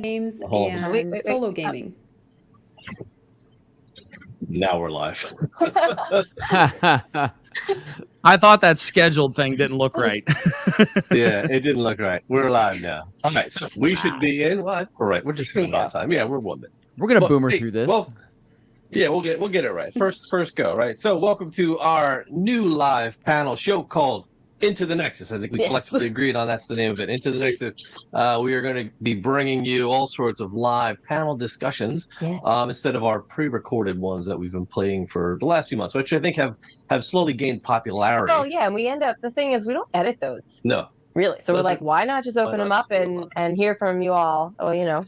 games Hold on. and Wait. solo gaming. Now we're live. I thought that scheduled thing didn't look right. Yeah, it didn't look right. We're live now. All right, so we should be in. What? All right, we're just about time. Yeah, we're 1 minute. We're gonna Well, boomer hey, through this. Well, yeah, we'll get it right. First go, right? So welcome to our new live panel show called Into the Nexus. I think we collectively agreed on that's the name of it. Into the Nexus. We are going to be bringing you all sorts of live panel discussions instead of our pre-recorded ones that we've been playing for the last few months, which I think have slowly gained popularity. Oh yeah, and we end up. The thing is, we don't edit those. No. Really. So we're like, why not just open them up and hear from you all? Oh,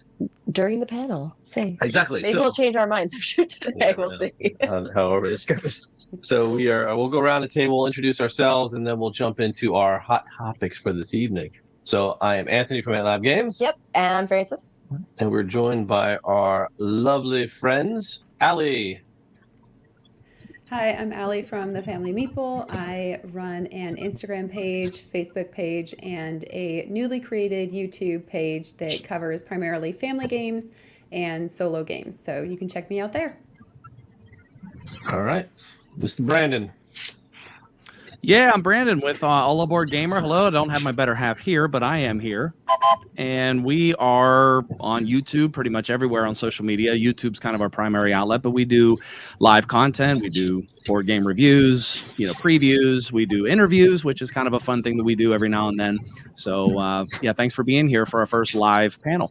during the panel. Say exactly. Maybe we'll change our minds after today. We'll see. However this goes. So we'll go around the table, introduce ourselves, and then we'll jump into our hot topics for this evening. So I am Anthony from Lab Games. Yep, and I'm Francis. And we're joined by our lovely friends, Alli. Hi, I'm Alli from the Family Meeple. I run an Instagram page, Facebook page, and a newly created YouTube page that covers primarily family games and solo games. So you can check me out there. All right. Mr. Branden. Yeah, I'm Branden with All Aboard Gamer. Hello, I don't have my better half here, but I am here. And we are on YouTube, pretty much everywhere on social media. YouTube's kind of our primary outlet, but we do live content. We do board game reviews, previews. We do interviews, which is kind of a fun thing that we do every now and then. So, thanks for being here for our first live panel.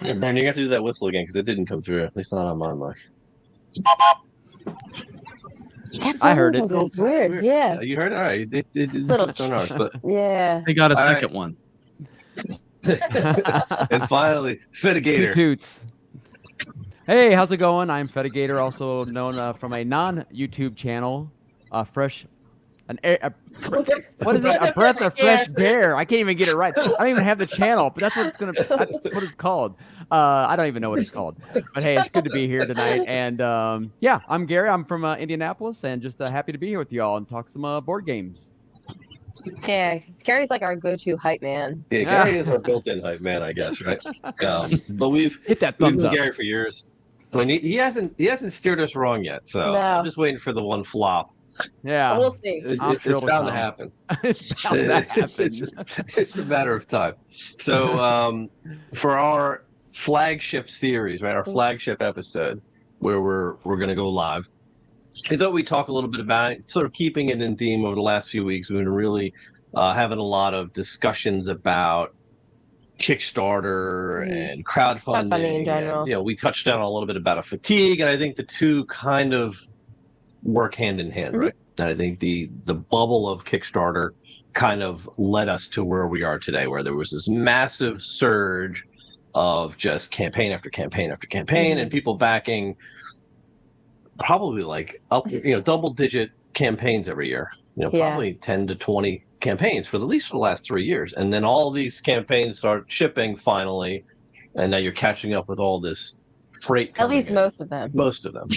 Yeah, Branden, you have to do that whistle again because it didn't come through. At least not on my mic. I heard it. It's weird. Yeah. You heard it? All right. It Little it's on ours, but yeah. They got a second one. And finally, Fedigator. Toots. Hey, how's it going? I'm Fedigator, also known from a non-YouTube channel, what is it? A breath of fresh air. I can't even get it right. I don't even have the channel, but that's what it's called. I don't even know what it's called. But hey, it's good to be here tonight. And I'm Gary. I'm from Indianapolis, and just happy to be here with y'all and talk some board games. Yeah, Gary's like our go-to hype man. Yeah, Gary is our built-in hype man, I guess, right? But we've hit that thumbs known up. Gary for years. I mean, he hasn't steered us wrong yet, so No. I'm just waiting for the one flop. Yeah, We'll see. It's bound to happen. It's bound to happen. It's a matter of time. So for our flagship series, right, our flagship episode where we're going to go live, I thought we'd talk a little bit about it, sort of keeping it in theme over the last few weeks. We've been really having a lot of discussions about Kickstarter and crowdfunding in general. And, we touched on a little bit about a fatigue, and I think the two kind of work hand in hand, right? And I think the bubble of Kickstarter kind of led us to where we are today, where there was this massive surge of just campaign after campaign after campaign, and people backing probably like up, double-digit campaigns every year. Probably 10 to 20 campaigns for at least the last 3 years, and then all these campaigns start shipping finally, and now you're catching up with all this freight. At least most of them. Most of them.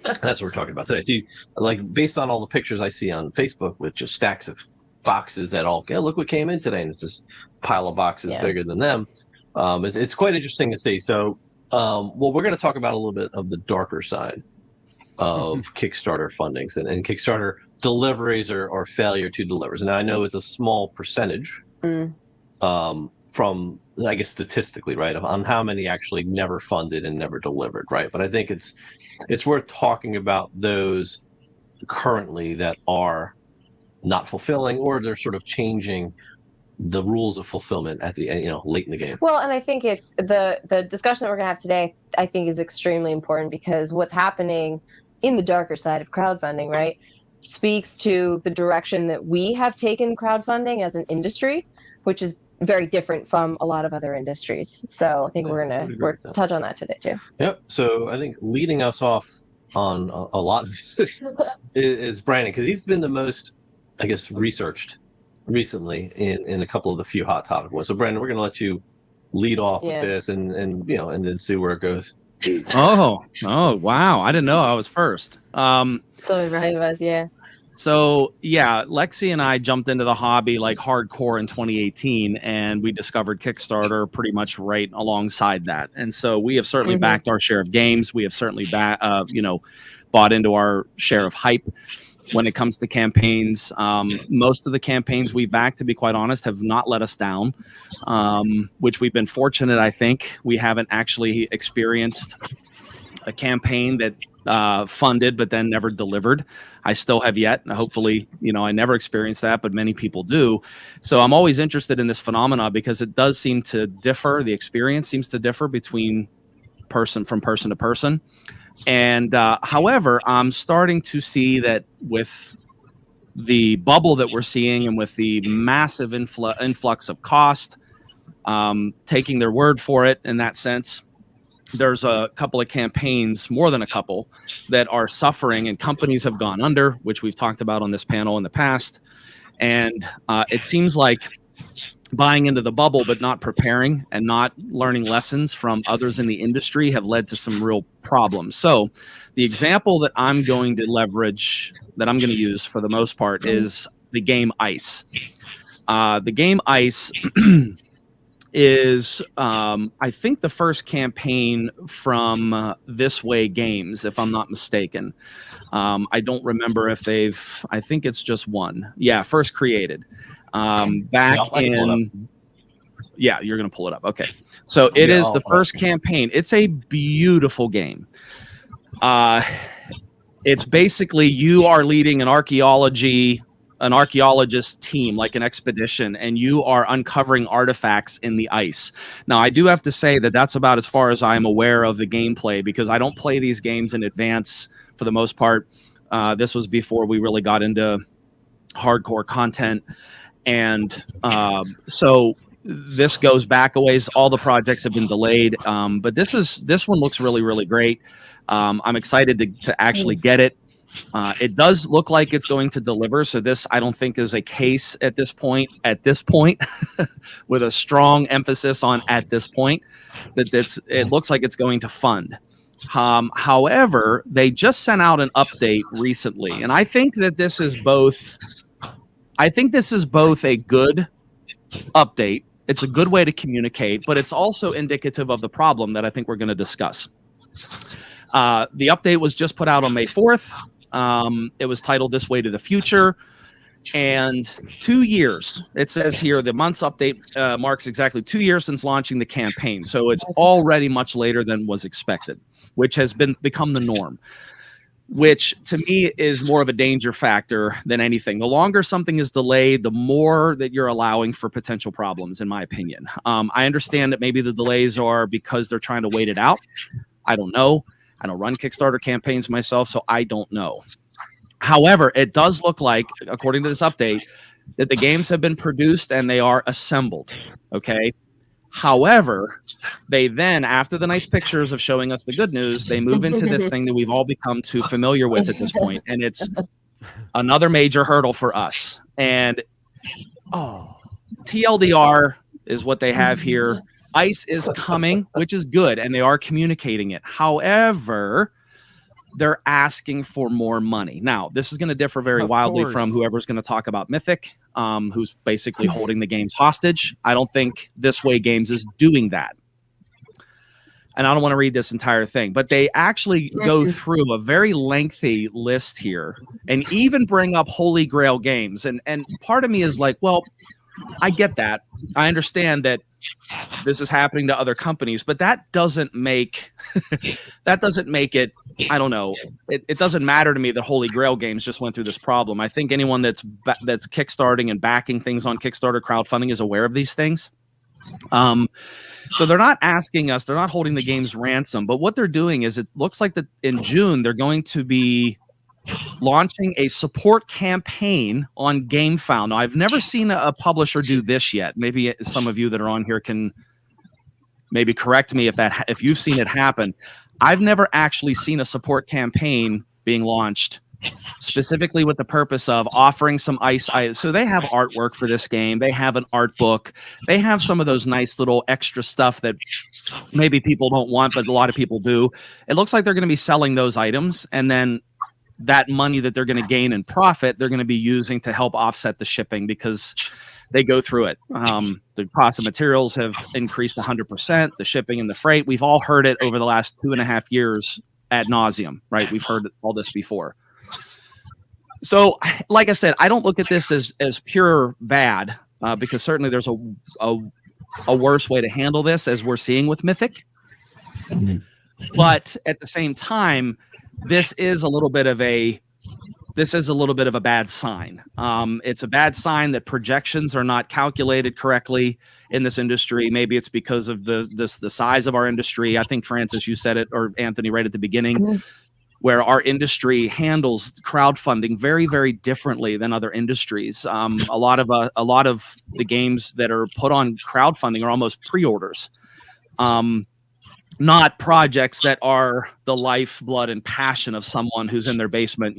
That's what we're talking about today. Based on all the pictures I see on Facebook with just stacks of boxes that look what came in today, and it's this pile of boxes bigger than them. It's quite interesting to see. So, we're going to talk about a little bit of the darker side of Kickstarter fundings and Kickstarter deliveries or failure to deliver. And I know it's a small percentage from, I guess, statistically, right, on how many actually never funded and never delivered, right? But I think it's worth talking about those currently that are not fulfilling, or they're sort of changing the rules of fulfillment at the end, late in the game. Well, and I think it's the discussion that we're going to have today, I think, is extremely important, because what's happening in the darker side of crowdfunding, right, speaks to the direction that we have taken crowdfunding as an industry, which is very different from a lot of other industries. So I think we're touch on that today too. Yep. So I think leading us off on a lot of this is Branden, because he's been the most, I guess, researched recently in a couple of the few hot topic ones. So Branden, we're going to let you lead off with this and then see where it goes. Oh, wow. I didn't know I was first. So right was, So yeah, Lexi and I jumped into the hobby like hardcore in 2018, and we discovered Kickstarter pretty much right alongside that. And so we have certainly backed our share of games. We have certainly bought into our share of hype when it comes to campaigns. Most of the campaigns we've backed, to be quite honest, have not let us down, which we've been fortunate. I think we haven't actually experienced a campaign that funded but then never delivered. I still have yet. Hopefully, I never experienced that, but many people do. So I'm always interested in this phenomena because it does seem to differ. The experience seems to differ between person to person. And however, I'm starting to see that with the bubble that we're seeing and with the massive influx of cost, taking their word for it in that sense, there's a couple of campaigns, more than a couple, that are suffering, and companies have gone under, which we've talked about on this panel in the past. And it seems like buying into the bubble but not preparing and not learning lessons from others in the industry have led to some real problems. So the example that I'm going to leverage, that I'm going to use for the most part, is the game Ice. The game Ice is, I think, the first campaign from This Way Games, if I'm not mistaken. I don't remember if I think it's just one. Yeah, first created. Back in, yeah, you're going to pull it up. Okay. So it is the first campaign. It's a beautiful game. It's basically you are leading an archaeologist team, like an expedition, and you are uncovering artifacts in the ice. Now, I do have to say that that's about as far as I'm aware of the gameplay, because I don't play these games in advance for the most part. This was before we really got into hardcore content. And so this goes back a ways. All the projects have been delayed, but this one looks really, really great. I'm excited to actually get it. It does look like it's going to deliver. So this, I don't think, is a case at this point, with a strong emphasis on at this point, that it looks like it's going to fund. However, they just sent out an update recently, and I think this is both a good update. It's a good way to communicate, but it's also indicative of the problem that I think we're going to discuss. The update was just put out on May 4th. It was titled This Way to the Future. And 2 years, it says here, the month's update marks exactly 2 years since launching the campaign. So it's already much later than was expected, which has become the norm, which to me is more of a danger factor than anything. The longer something is delayed, the more that you're allowing for potential problems, in my opinion. I understand that maybe the delays are because they're trying to wait it out. I don't know. I don't run Kickstarter campaigns myself, so I don't know. However, it does look like, according to this update, that the games have been produced and they are assembled. Okay. However, they then, after the nice pictures of showing us the good news, they move into this thing that we've all become too familiar with at this point, and it's another major hurdle for us. And TLDR is what they have here. Ice is coming, which is good, and they are communicating it. However, they're asking for more money. Now, this is going to differ very wildly from whoever's going to talk about Mythic, who's basically holding the games hostage. I don't think This Way Games is doing that. And I don't want to read this entire thing, but they actually go through a very lengthy list here and even bring up Holy Grail games. And part of me is like, well, I get that. I understand that this is happening to other companies, but that doesn't make it, I don't know. It doesn't matter to me that Holy Grail Games just went through this problem. I think anyone that's kickstarting and backing things on Kickstarter crowdfunding is aware of these things. So they're not asking us, they're not holding the games ransom, but what they're doing is, it looks like that in June, they're going to be launching a support campaign on GameFound. Now, I've never seen a publisher do this yet. Maybe some of you that are on here can maybe correct me if you've seen it happen. I've never actually seen a support campaign being launched specifically with the purpose of offering some ice. So they have artwork for this game. They have an art book. They have some of those nice little extra stuff that maybe people don't want, but a lot of people do. It looks like they're going to be selling those items, and then that money that they're going to gain in profit, they're going to be using to help offset the shipping because they go through it. The cost of materials have increased 100%, the shipping and the freight. We've all heard it over the last 2.5 years ad nauseum, right? We've heard all this before. So, like I said, I don't look at this as pure bad because certainly there's a worse way to handle this, as we're seeing with Mythic. But at the same time, this is a little bit of a bad sign. It's a bad sign that projections are not calculated correctly in this industry. Maybe it's because of the size of our industry. I think, Francis, you said it, or Anthony, right at the beginning, where our industry handles crowdfunding very, very differently than other industries. A lot of the games that are put on crowdfunding are almost pre-orders. Not projects that are the lifeblood and passion of someone who's in their basement,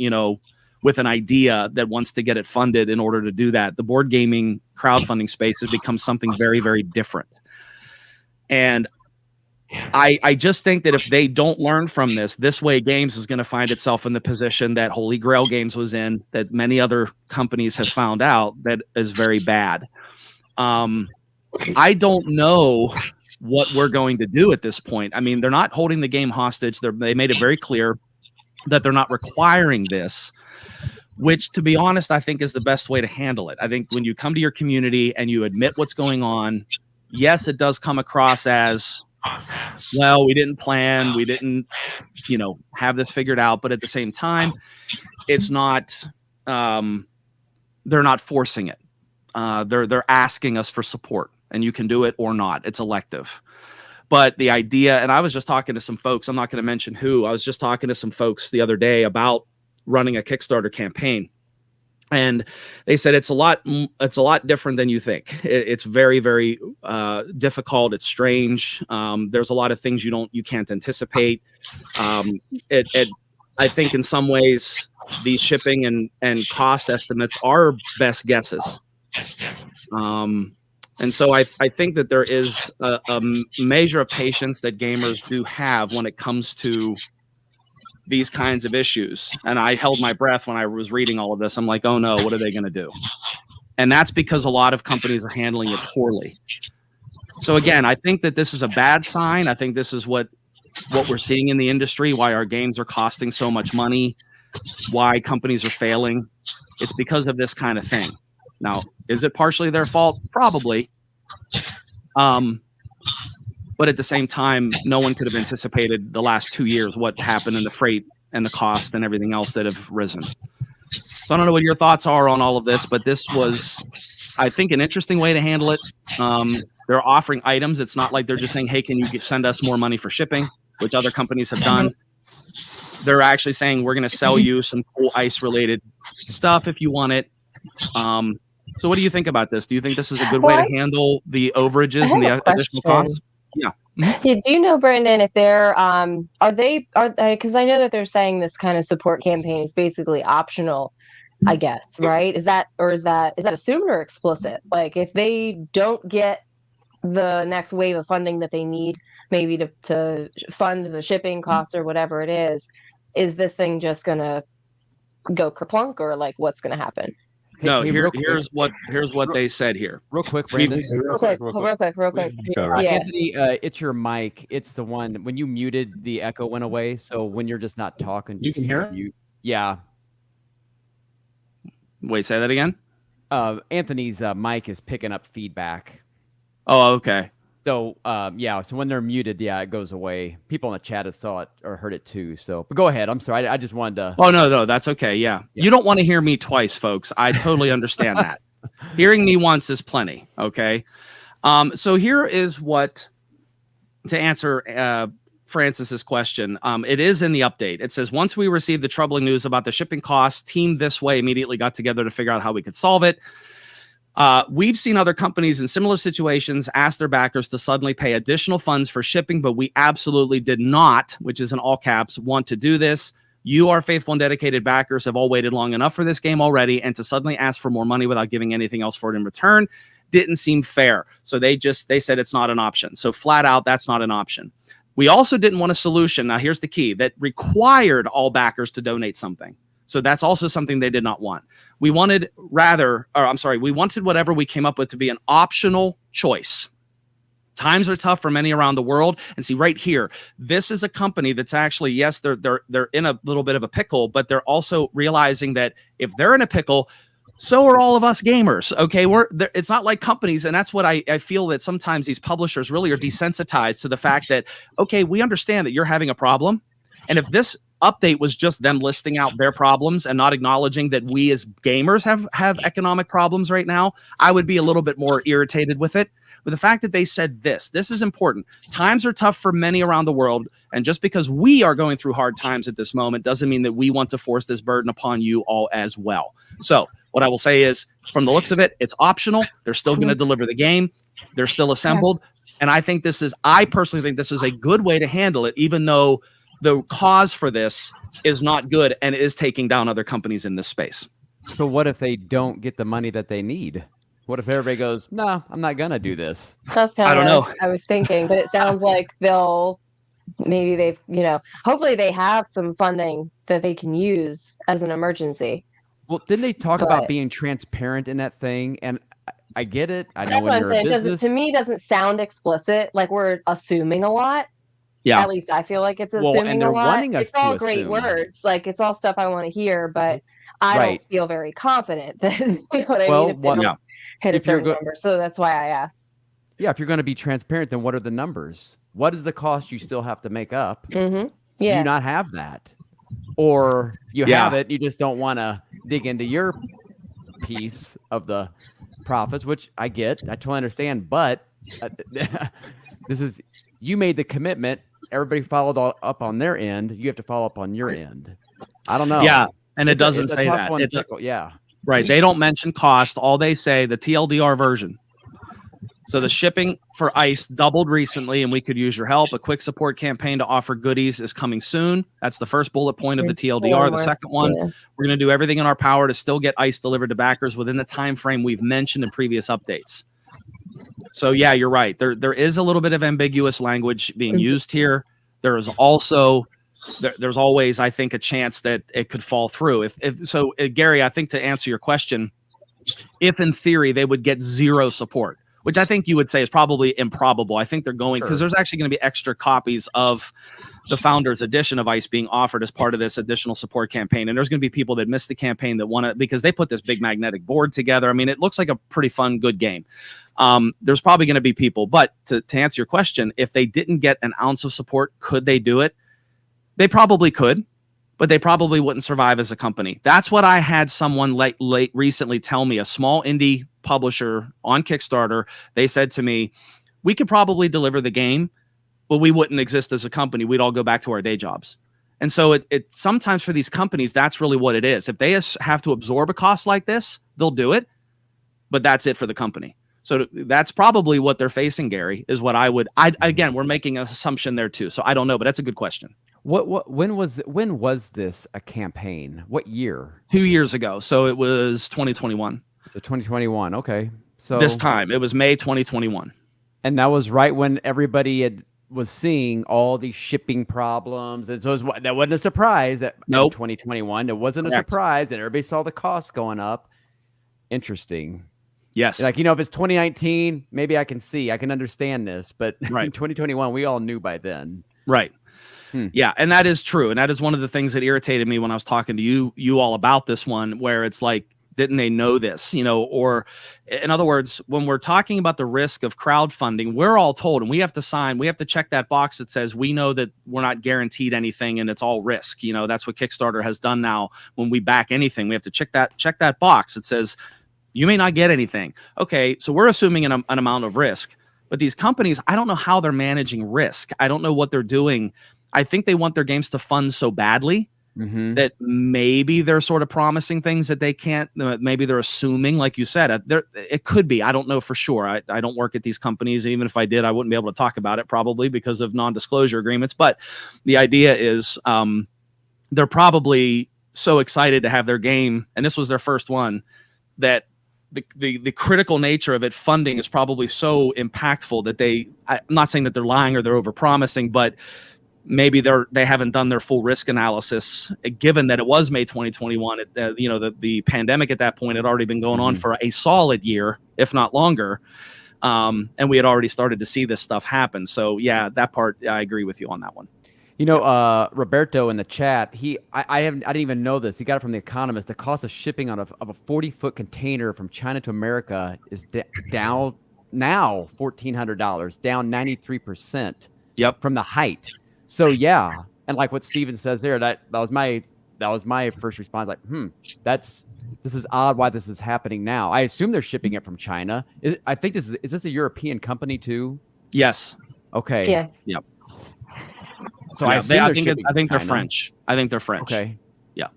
with an idea that wants to get it funded in order to do that. The board gaming crowdfunding space has become something very, very different. And I just think that if they don't learn from this way Games is going to find itself in the position that Holy Grail Games was in, that many other companies have found out that is very bad. I don't know what we're going to do at this point. I mean, they're not holding the game hostage. They made it very clear that they're not requiring this, which, to be honest, I think is the best way to handle it. I think when you come to your community and you admit what's going on, yes, it does come across as, well, we didn't plan, we didn't, have this figured out. But at the same time, it's not, they're not forcing it. They're asking us for support, and you can do it or not. It's elective. But the idea, and I was just talking to some folks, I'm not going to mention who, I was just talking to some folks the other day about running a Kickstarter campaign. And they said it's a lot different than you think. It's very, very difficult. It's strange. There's a lot of things you can't anticipate. I think in some ways these shipping and cost estimates are best guesses. And so I think that there is a measure of patience that gamers do have when it comes to these kinds of issues. And I held my breath when I was reading all of this. I'm like, oh no, what are they going to do? And that's because a lot of companies are handling it poorly. So again, I think that this is a bad sign. I think this is what we're seeing in the industry, why our games are costing so much money, why companies are failing. It's because of this kind of thing. Now, is it partially their fault? Probably. But at the same time, no one could have anticipated the last 2 years, what happened in the freight and the cost and everything else that have risen. So I don't know what your thoughts are on all of this, but this was, I think, an interesting way to handle it. They're offering items. It's not like they're just saying, hey, can you send us more money for shipping, which other companies have done. They're actually saying, we're going to sell you some cool ice-related stuff if you want it. So what do you think about this? Do you think this is a good way to handle the overages and the additional costs? Yeah. Do you know, Branden, if they're are they because I know that they're saying this kind of support campaign is basically optional, I guess, right? Is that assumed or explicit? Like, if they don't get the next wave of funding that they need, maybe to fund the shipping costs or whatever it is this thing just gonna go kerplunk, or like what's gonna happen? No, here's what they said here. Real quick, Branden. Real quick. Yeah. Anthony, it's your mic. It's the one when you muted, the echo went away. So when you're just not talking, you can hear it. Yeah. Wait, say that again. Anthony's mic is picking up feedback. Oh, okay. So so when they're muted, it goes away. People in the chat have saw it or heard it too. So, but go ahead. I'm sorry. I just wanted to. Oh no, that's okay. Yeah. You don't want to hear me twice, folks. I totally understand that. Hearing me once is plenty. Okay. So here is what to answer Francis's question. It is in the update. It says, once we received the troubling news about the shipping costs, Team This Way immediately got together to figure out how we could solve it. We've seen other companies in similar situations ask their backers to suddenly pay additional funds for shipping, but we absolutely did not, which is in all caps, want to do this. You, our faithful and dedicated backers, have all waited long enough for this game already, and to suddenly ask for more money without giving anything else for it in return didn't seem fair. So they said it's not an option. So flat out, that's not an option. We also didn't want a solution. Now, here's the key, that required all backers to donate something. So that's also something they did not want. We wanted whatever we came up with to be an optional choice. Times are tough for many around the world. And see right here, this is a company that's actually, yes, they're in a little bit of a pickle, but they're also realizing that if they're in a pickle, so are all of us gamers. Okay. It's not like companies. And that's what I feel that sometimes these publishers really are desensitized to the fact that, okay, we understand that you're having a problem. And if this update was just them listing out their problems and not acknowledging that we as gamers have economic problems right now, I would be a little bit more irritated with it. But the fact that they said this is important. Times are tough for many around the world. And just because we are going through hard times at this moment doesn't mean that we want to force this burden upon you all as well. So what I will say is, from the looks of it, it's optional. They're still going to deliver the game. They're still assembled. And I personally think this is a good way to handle it, even though the cause for this is not good and is taking down other companies in this space. So what if they don't get the money that they need? What if everybody goes, no, I'm not going to do this? That's kind I don't know. I was thinking, but it sounds like hopefully they have some funding that they can use as an emergency. Well, didn't they talk about being transparent in that thing? And I get it. I know that's what I'm saying. Business, to me, doesn't sound explicit. Like we're assuming a lot. Yeah. At least I feel like it's assuming a lot. It's all great words. Like it's all stuff I want to hear, but I don't feel very confident that you know what I mean. Hit a certain number. So that's why I asked. Yeah, if you're going to be transparent, then what are the numbers? What is the cost you still have to make up? Mm-hmm. Do you not have that? Or you have it, you just don't want to dig into your piece of the profits, which I get. I totally understand. But you made the commitment. Everybody followed up on their end. You have to follow up on your end. I don't know. Yeah, and it doesn't say that. Right. They don't mention cost. All they say, the TLDR version. So the shipping for ice doubled recently, and we could use your help. A quick support campaign to offer goodies is coming soon. That's the first bullet point of the TLDR. The second one, we're going to do everything in our power to still get ice delivered to backers within the time frame we've mentioned in previous updates. So yeah, you're right. There is a little bit of ambiguous language being used here. There is also there's always, I think, a chance that it could fall through. Gary, I think to answer your question, if in theory they would get zero support, which I think you would say is probably improbable. I think they're going because there's actually going to be extra copies of the Founders Edition of ICE being offered as part of this additional support campaign. And there's going to be people that missed the campaign that want to, because they put this big magnetic board together. I mean, it looks like a pretty fun, good game. There's probably going to be people, but to answer your question, if they didn't get an ounce of support, could they do it? They probably could, but they probably wouldn't survive as a company. That's what I had someone late recently tell me, a small indie publisher on Kickstarter. They said to me, we could probably deliver the game, but we wouldn't exist as a company. We'd all go back to our day jobs. And so it sometimes for these companies, that's really what it is. If they have to absorb a cost like this, they'll do it, but that's it for the company. So that's probably what they're facing, Gary, is what again, we're making an assumption there too. So I don't know, but that's a good question. When was this a campaign? What year? 2 years ago. So it was 2021. So 2021. Okay. So this time it was May 2021. And that was right when everybody was seeing all these shipping problems. And so that wasn't a surprise that in 2021, it wasn't a surprise that everybody saw the costs going up. Interesting. Yes. Like, if it's 2019, maybe I can understand this, but in 2021, we all knew by then. Right. Yeah. And that is true. And that is one of the things that irritated me when I was talking to you all about this one, where it's like, didn't they know this, or in other words, when we're talking about the risk of crowdfunding, we're all told, and we have to check that box that says, we know that we're not guaranteed anything and it's all risk. That's what Kickstarter has done now. When we back anything, we have to check that box that says, you may not get anything. Okay. So we're assuming an amount of risk, but these companies, I don't know how they're managing risk. I don't know what they're doing. I think they want their games to fund so badly that maybe they're sort of promising things that they can't. Maybe they're assuming, like you said, it could be. I don't know for sure. I don't work at these companies. Even if I did, I wouldn't be able to talk about it probably because of non-disclosure agreements. But the idea is they're probably so excited to have their game, and this was their first one, that the critical nature of it, funding, is probably so impactful that I'm not saying that they're lying or they're overpromising, but maybe they haven't done their full risk analysis, given that it was May 2021. The pandemic at that point had already been going on for a solid year, if not longer. And we had already started to see this stuff happen. So yeah, that part, I agree with you on that one. Roberto in the chat, I didn't even know this. He got it from The Economist. The cost of shipping of a 40-foot container from China to America is down now $1,400, down 93%. Yep, from the height. So yeah, and like what Steven says there, that was my first response. Like, this is odd. Why this is happening now? I assume they're shipping it from China. I think is this a European company too? Yes. Okay. Yeah. Yep. So yeah, I think they're French. I think they're French. Okay. Yeah.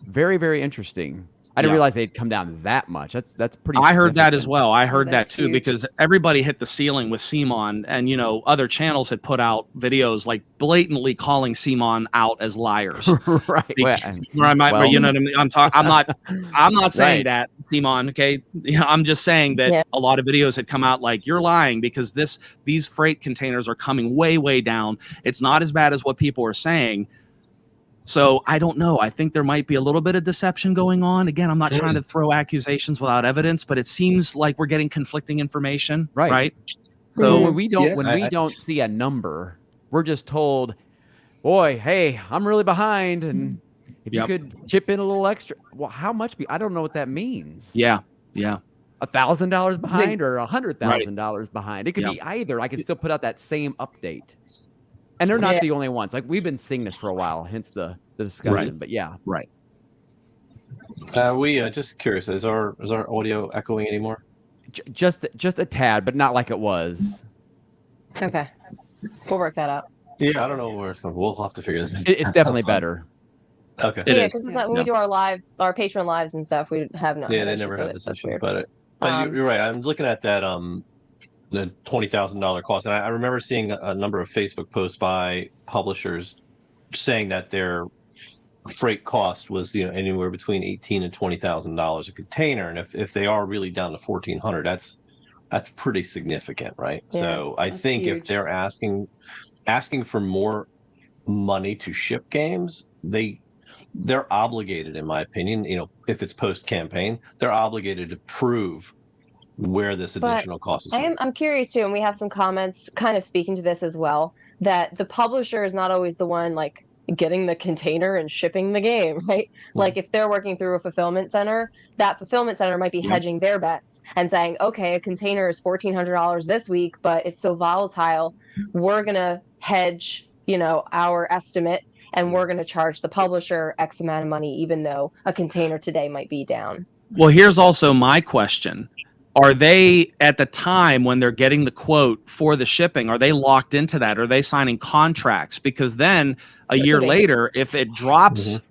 Very, very interesting. I didn't realize they'd come down that much. That's pretty. I heard that as well. I heard that that's too, huge. because everybody hit the ceiling with CMON, and other channels had put out videos like blatantly calling CMON out as liars. Right. You know what I mean? I'm not saying that, CMON. Okay. I'm just saying that a lot of videos had come out like, you're lying because these freight containers are coming way, way down. It's not as bad as what people are saying. So I don't know. I think there might be a little bit of deception going on. Again, I'm not trying to throw accusations without evidence, but it seems like we're getting conflicting information. Right. So when we don't see a number, we're just told, boy, hey, I'm really behind. And if you could chip in a little extra, well, how much? I don't know what that means. Yeah. Yeah. $1,000 behind or $100,000 behind. It could be either. I could still put out that same update. And they're not the only ones. Like, we've been seeing this for a while, hence the discussion. Right. But yeah, right. We just curious. Is our audio echoing anymore? Just a tad, but not like it was. Okay, we'll work that out. Yeah, I don't know where it's going. We'll have to figure that. It's definitely better. Okay. Yeah, because when we do our lives, our Patreon lives and stuff, we have no. Yeah, they never had this issue, but you're right. I'm looking at that the $20,000 cost, and I remember seeing a number of Facebook posts by publishers saying that their freight cost was anywhere between $18,000 and $20,000 a container, and if they are really down to $1,400, that's pretty significant, right? Yeah, so I think huge. If they're asking for more money to ship games, they're obligated, in my opinion, if it's post campaign, they're obligated to prove where this additional cost is. I'm curious too, and we have some comments kind of speaking to this as well, that the publisher is not always the one like getting the container and shipping the game, right? Mm-hmm. Like if they're working through a fulfillment center, that fulfillment center might be hedging their bets and saying, okay, a container is $1,400 this week, but it's so volatile, we're gonna hedge, our estimate, and we're gonna charge the publisher X amount of money, even though a container today might be down. Well, here's also my question. Are they, at the time when they're getting the quote for the shipping, are they locked into that? Are they signing contracts? Because then a year later, if it drops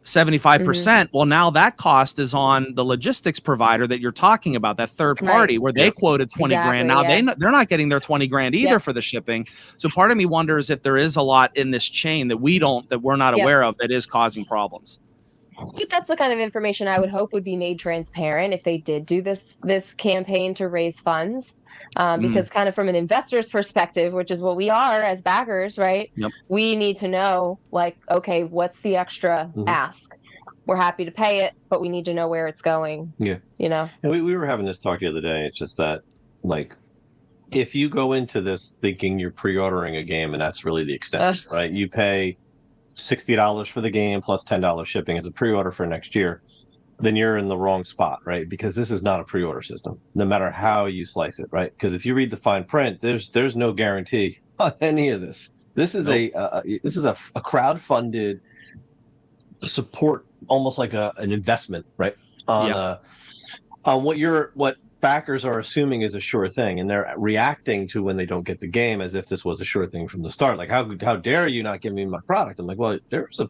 75%, well, now that cost is on the logistics provider that you're talking about, that third party, where they quoted 20 grand. Now they're not getting their 20 grand either for the shipping. So part of me wonders if there is a lot in this chain that we're not aware of that is causing problems. That's the kind of information I would hope would be made transparent if they did do this campaign to raise funds, because kind of from an investor's perspective, which is what we are as backers, right? Yep. We need to know, like, okay, what's the extra ask? We're happy to pay it, but we need to know where it's going. Yeah. And we were having this talk the other day. It's just that, like, if you go into this thinking you're pre-ordering a game and that's really the extent, right? You pay $60 for the game plus $10 shipping as a pre-order for next year, then you're in the wrong spot, right? Because this is not a pre-order system, no matter how you slice it, right? Because if you read the fine print, there's no guarantee on any of this. This is a crowd-funded support, almost like an investment, right? On what backers are assuming is a sure thing, and they're reacting to when they don't get the game as if this was a sure thing from the start. Like, how dare you not give me my product? I'm like, well, there's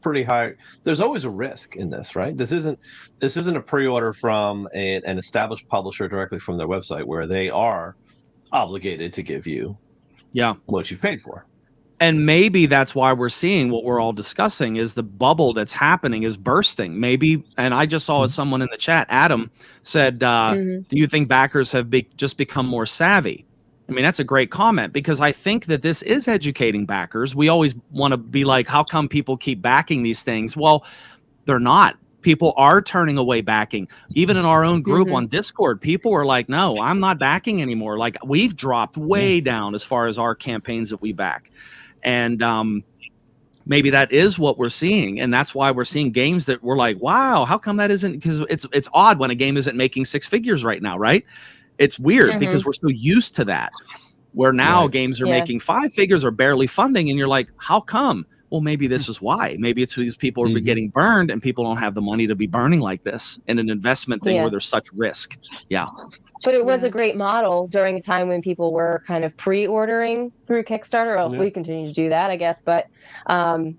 always a risk in this, right? This isn't a pre-order from an established publisher directly from their website where they are obligated to give you what you've paid for. And maybe that's why we're seeing what we're all discussing is the bubble that's happening is bursting. Maybe, and I just saw someone in the chat, Adam, said, do you think backers have just become more savvy? I mean, that's a great comment, because I think that this is educating backers. We always want to be like, how come people keep backing these things? Well, they're not. People are turning away backing. Even in our own group on Discord, people are like, no, I'm not backing anymore. Like, we've dropped way down as far as our campaigns that we back. And maybe that is what we're seeing. And that's why we're seeing games that we're like, wow, how come that isn't? Because it's odd when a game isn't making 6 figures right now, right? It's weird because we're so used to that, where now games are making 5 figures or barely funding. And you're like, how come? Well, maybe this is why. Maybe it's because people are getting burned and people don't have the money to be burning like this in an investment thing where there's such risk. Yeah. But it was a great model during a time when people were kind of pre-ordering through Kickstarter, or else we continue to do that, I guess. But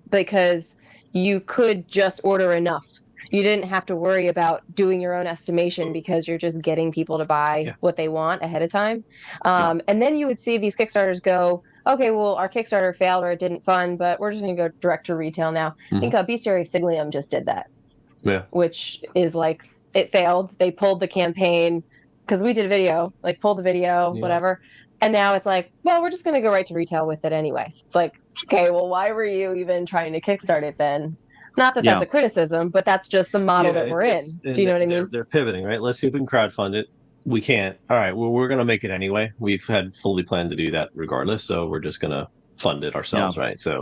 because you could just order enough. You didn't have to worry about doing your own estimation, because you're just getting people to buy what they want ahead of time. And then you would see these Kickstarters go, okay, well, our Kickstarter failed or it didn't fund, but we're just going to go direct to retail now. I think Bestiary of Siglium just did that, which is like, it failed. They pulled the campaign because we did a video, like pulled the video, whatever. And now it's like, well, we're just going to go right to retail with it anyway. So it's like, okay, well, why were you even trying to Kickstart it then? Not that that's a criticism, but that's just the model that we're in. Do you know what I mean? They're pivoting, right? Let's see if we can crowdfund it. We can't. All right, well, we're going to make it anyway. We've had fully planned to do that regardless, so we're just going to fund it ourselves, right? So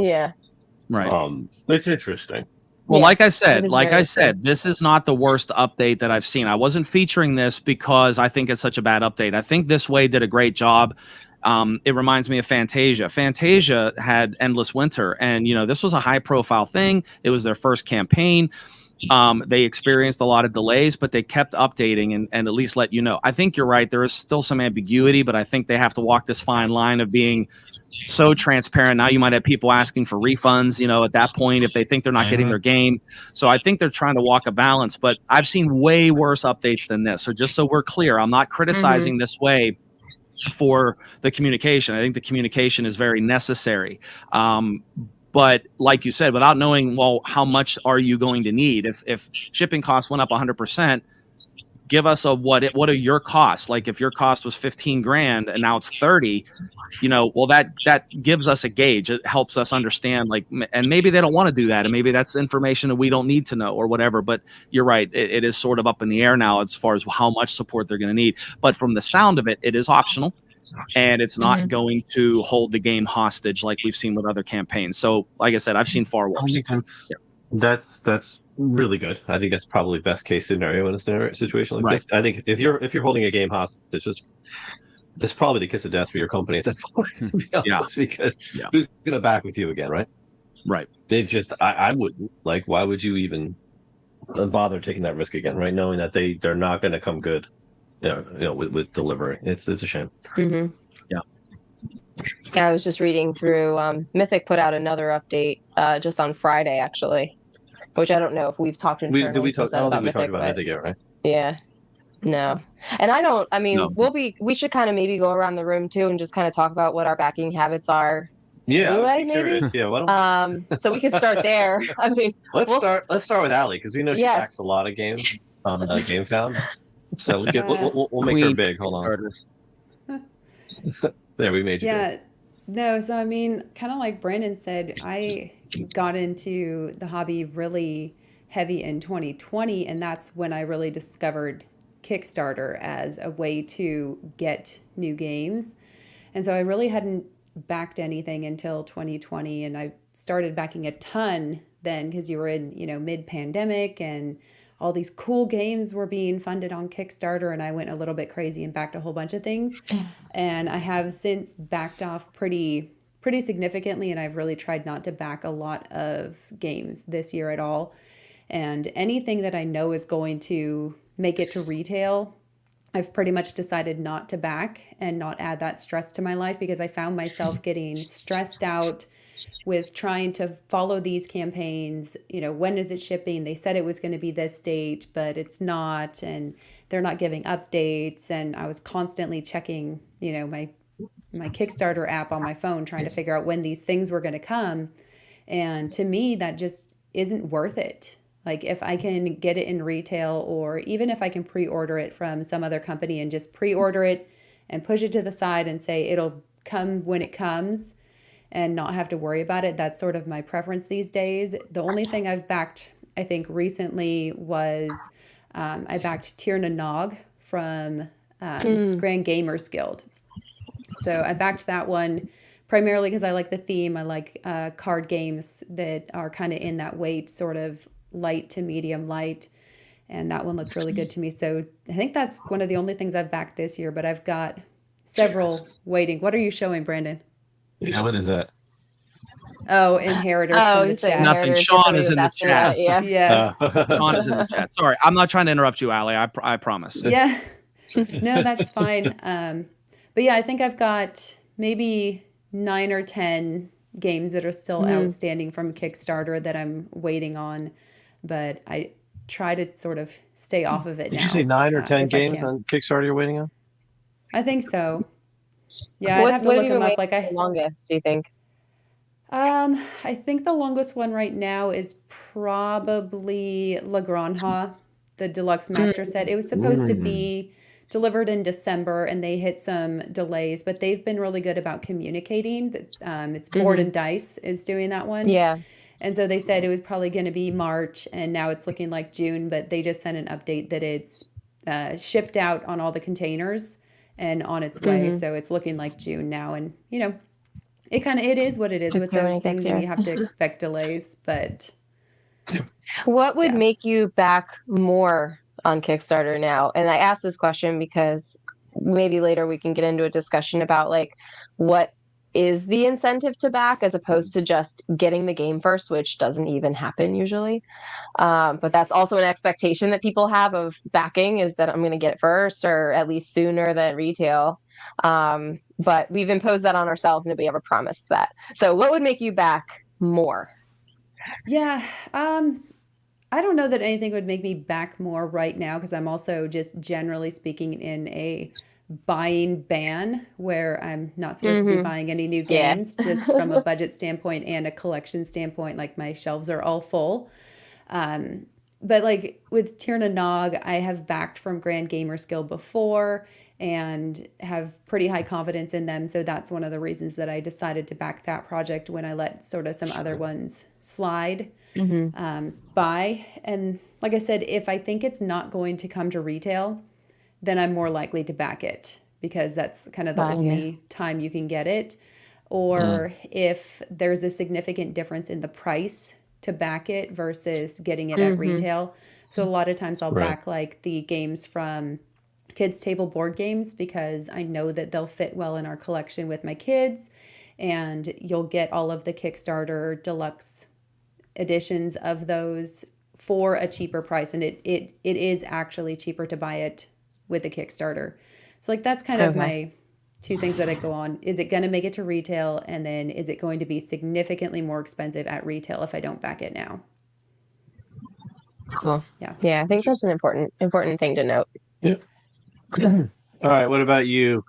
right. It's interesting. Well, like I said, this is not the worst update that I've seen. I wasn't featuring this because I think it's such a bad update. I think This Way did a great job. It reminds me of Fantasia. Fantasia had Endless Winter, and this was a high-profile thing. It was their first campaign. They experienced a lot of delays, but they kept updating and at least let you know. I think you're right. There is still some ambiguity, but I think they have to walk this fine line of being so transparent. Now you might have people asking for refunds, at that point, if they think they're not getting their game. So I think they're trying to walk a balance, but I've seen way worse updates than this. So just so we're clear, I'm not criticizing This Way for the communication. I think the communication is very necessary. But like you said, without knowing, well, how much are you going to need? If shipping costs went up 100%, give us what are your costs? Like if your cost was 15 grand and now it's 30, well, that gives us a gauge. It helps us understand, and maybe they don't want to do that. And maybe that's information that we don't need to know or whatever, but you're right. It is sort of up in the air now as far as how much support they're going to need. But from the sound of it, it is optional. And it's not going to hold the game hostage like we've seen with other campaigns. So, like I said, I've seen far worse. I think that's really good. I think that's probably best case scenario in a situation like this. I think if you're holding a game hostage, it's probably the kiss of death for your company at that point. To be honest, because who's going to back with you again, right? Right. It just I wouldn't. Like, why would you even bother taking that risk again, right? Knowing that they're not going to come good. With delivery, it's a shame. Yeah, I was just reading through. Mythic put out another update just on Friday, actually, which I don't know if we've talked internally. I don't think we talked about Mythic yet, right? Yeah, no, and I don't. I mean, no. We should kind of maybe go around the room too and just kind of talk about what our backing habits are. Yeah, anyway, maybe. Curious. Yeah, why don't so we can start there. I mean, let's start with Alli, because we know she backs a lot of games on GameFound. So we'll make her big. Hold on. There, we made you big. No, so I mean, kind of like Branden said, I got into the hobby really heavy in 2020, and that's when I really discovered Kickstarter as a way to get new games. And so I really hadn't backed anything until 2020, and I started backing a ton then because you were in, mid-pandemic and all these cool games were being funded on Kickstarter, and I went a little bit crazy and backed a whole bunch of things. And I have since backed off pretty significantly, and I've really tried not to back a lot of games this year at all. And anything that I know is going to make it to retail, I've pretty much decided not to back and not add that stress to my life, because I found myself getting stressed out with trying to follow these campaigns. When is it shipping? They said it was going to be this date, but it's not, and they're not giving updates. And I was constantly checking, my Kickstarter app on my phone, trying to figure out when these things were going to come. And to me, that just isn't worth it. Like, if I can get it in retail, or even if I can pre-order it from some other company and just pre-order it and push it to the side and say it'll come when it comes and not have to worry about it. That's sort of my preference these days. The only thing I've backed, I think, recently was I backed Tirna Nog from Grand Gamers Guild. So I backed that one primarily because I like the theme. I like card games that are kind of in that weight, sort of light to medium light. And that one looked really good to me. So I think that's one of the only things I've backed this year, but I've got several waiting. What are you showing, Brandon? Yeah, what is that? Oh, Inheritors Oh, from the you say chat. Nothing. Inheritors, Sean somebody is was in the asking about chat. it, yeah. Yeah. Sean is in the chat. Sorry, I'm not trying to interrupt you, Allie. I promise. Yeah. No, that's fine. But yeah, I think I've got maybe 9 or 10 games that are still outstanding from Kickstarter that I'm waiting on, but I try to sort of stay off of it now. Did you say 9 or 10 if I games can. on Kickstarter you're waiting on? I think so. Yeah, I'd What have to have look you them been up. waiting Like for the longest, do you think? I think the longest one right now is probably La Granja, the deluxe master set. It was supposed to be delivered in December and they hit some delays, but they've been really good about communicating. It's Board and Dice is doing that one. Yeah. And so they said it was probably going to be March, and now it's looking like June, but they just sent an update that it's shipped out on all the containers and on its way. So it's looking like June now. And, you know, it is what it is with those things, and you have to expect delays. But what would make you back more on Kickstarter now? And I ask this question because maybe later we can get into a discussion about like what is the incentive to back as opposed to just getting the game first, which doesn't even happen usually. But that's also an expectation that people have of backing, is that I'm going to get it first or at least sooner than retail. But we've imposed that on ourselves. Nobody ever promised that. So what would make you back more? yeah, I don't know that anything would make me back more right now, because I'm also just generally speaking in a buying ban where I'm not supposed to be buying any new games, just from a budget standpoint and a collection standpoint. Like my shelves are all full. But like with Tirna Nog, I have backed from Grand Gamers Guild before and have pretty high confidence in them. So that's one of the reasons that I decided to back that project when I let sort of some other ones slide by. And like I said, if I think it's not going to come to retail, then I'm more likely to back it, because that's kind of the only time you can get it. Or if there's a significant difference in the price to back it versus getting it at retail. So a lot of times I'll back like the games from Kids Table Board Games, because I know that they'll fit well in our collection with my kids, and you'll get all of the Kickstarter deluxe editions of those for a cheaper price. And it is actually cheaper to buy it with the Kickstarter. So like that's kind of my two things that I go on. Is it going to make it to retail? And then is it going to be significantly more expensive at retail if I don't back it now? Cool. Yeah. Yeah, I think that's an important thing to note. Yeah. All right. What about you,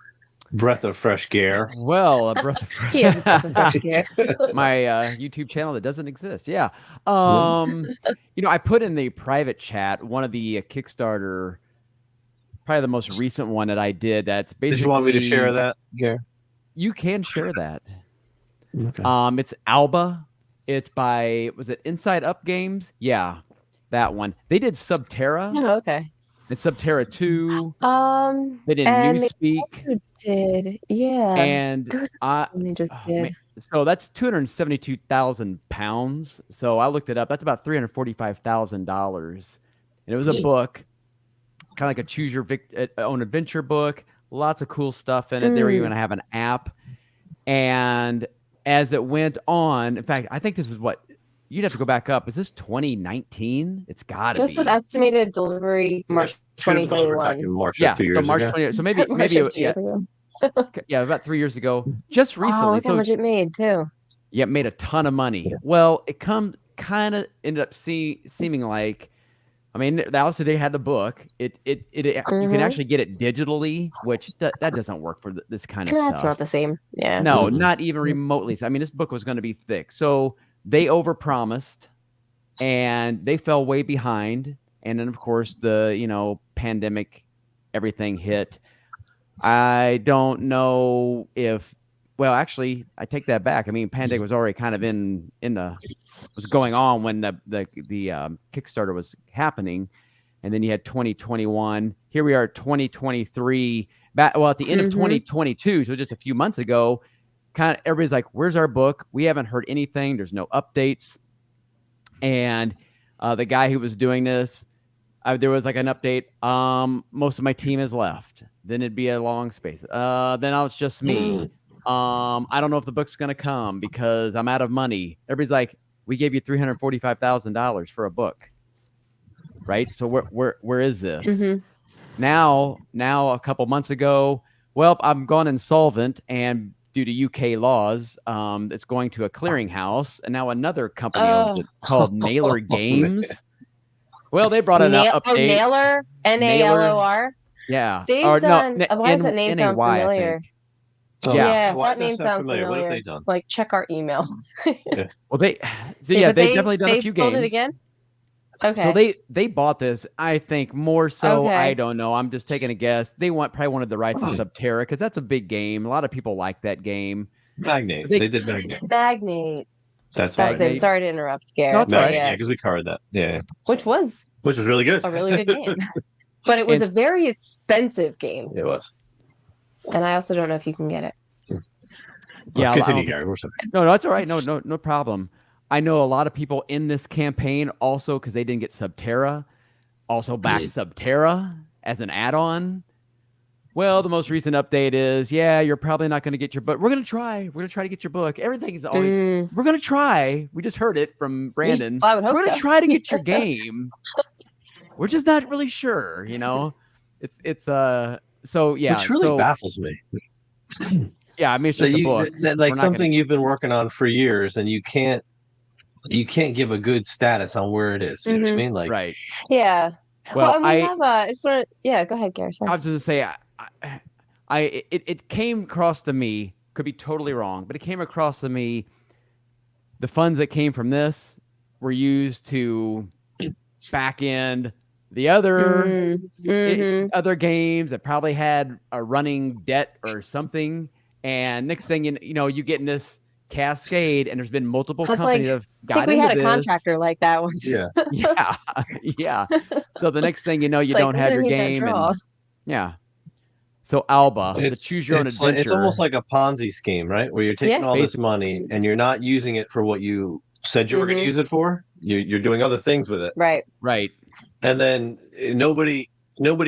Breath of Fresh Air? Well, a breath of fresh He is a breath of fresh air. my YouTube channel that doesn't exist. Yeah. You know, I put in the private chat one of the Kickstarter, probably the most recent one that I did. That's basically. Did you want me to share that, Gare? You can share that. Okay. It's Alba. It's by, was it Inside Up Games? Yeah, that one. They did Subterra. Oh, okay. And Subterra 2. They did and Newspeak. they also did, yeah. And There was something they just did. man, so that's 272,000 pounds. So I looked it up. That's about $345,000. And it was a book, kind of like a choose your own adventure book. Lots of cool stuff in it. They were even going to have an app. And as it went on, in fact, I think this is what you'd have to go back up. Is this 2019? It's got to be. This was estimated delivery March Back in 2021. March, Yeah, 2 years so March ago. 20. So maybe March of 2 years ago. yeah, about 3 years ago, just Oh, recently. look how So much it made too. yeah, it made a ton of money. Well, it kind of ended up seeming like, I mean, obviously they had the book. You can actually get it digitally, which that doesn't work for this kind of That's stuff. not the same. Yeah. No, not even remotely. I mean, this book was going to be thick. So they overpromised and they fell way behind. And then, of course, the, pandemic, everything hit. I don't know if. Well, actually, I take that back. I mean, Pandemic was already kind of was going on when the Kickstarter was happening, and then you had 2021. Here we are, 2023. At the end of 2022, so just a few months ago, kind of everybody's like, "Where's our book? We haven't heard anything. There's no updates." And the guy who was doing this, there was like an update. Most of my team has left. Then it'd be a long space. Then it was just me. I don't know if the book's going to come because I'm out of money. Everybody's like, we gave you $345,000 for a book, right? So where is this? Now a couple months ago, well, I'm gone insolvent, and due to UK laws, it's going to a clearinghouse, and now another company owns it called Naylor Games. Well, they brought an update. Oh, Naylor, NALOR. Yeah. They've done. Why does that name sound familiar? Oh, yeah, why that name sounds familiar. What have they done? Like, check our email. Well, they've definitely done a few games. It again? Okay. So they bought this, I think, more so. Okay. I don't know. I'm just taking a guess. They probably wanted the rights to Subterra because that's a big game. A lot of people like that game. Magnate. They did Magnate. Magnate. That's right. Sorry to interrupt, Garrett. No, it's all right. Yeah, because we covered that. Yeah. Which was really good. A really good game. But it was a very expensive game. It was. And I also don't know if you can get it. Yeah, continue, Gary. No, that's all right. No problem. I know a lot of people in this campaign also, because they didn't get Subterra, also back Subterra as an add-on. Well, the most recent update is, you're probably not going to get your book. We're going to try. We're going to try to get your book. Everything's always, we're going to try. We just heard it from Branden. Well, I would hope we're going to so. try to get your game. We're just not really sure, It's so yeah. Which really baffles me. Yeah, I mean, it's just a book. Like something you've been working on for years, and you can't give a good status on where it is. You know what I mean? Like, right. Yeah. Well, I just want to. Go ahead, Gary. Sorry. I was just going to say, it came across to me. Could be totally wrong, but it came across to me. The funds that came from this were used to back end the other other games that probably had a running debt or something. And next thing you get in this cascade, and there's been multiple companies that have got into this. We had a contractor like that once. Yeah. Yeah. So the next thing you know, you don't have your game. And, so Alba, the choose your own adventure. It's almost like a Ponzi scheme, right? Where you're taking all this money and you're not using it for what you said you were going to use it for. You're doing other things with it. Right. And then nobody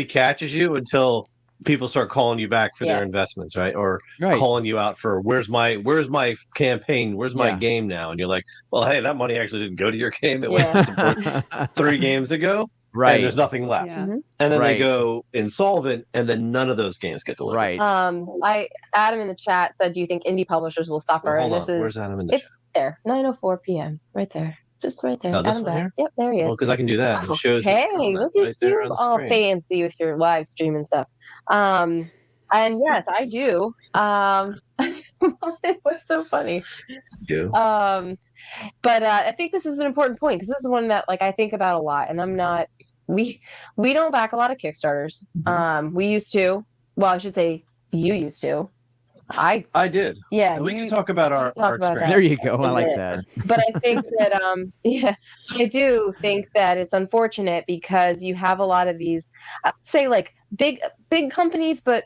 catches you until people start calling you back for their investments, right? Or calling you out for where's my campaign, where's my game now? And you're like, well, hey, that money actually didn't go to your game. It went to support 3 games ago. Right. And there's nothing left. Yeah. And then they go insolvent, and then none of those games get delivered. Right. Adam in the chat said, do you think indie publishers will suffer? Well, where's Adam in the chat? It's there. 9:04 p.m. Right there. Just right there. Oh, this Adam one here? Yep, there he is. Well, because I can do that. It shows. Hey, look at you, all screen. fancy with your live stream and stuff. And yes, I do. It was so funny. You. But I think this is an important point, because this is one that I think about a lot, and I'm not. We don't back a lot of Kickstarters. We used to. Well, I should say you used to. I did. Yeah. And we can talk about our experience. There you go. I like that. But I think that I do think that it's unfortunate, because you have a lot of these, say big companies, but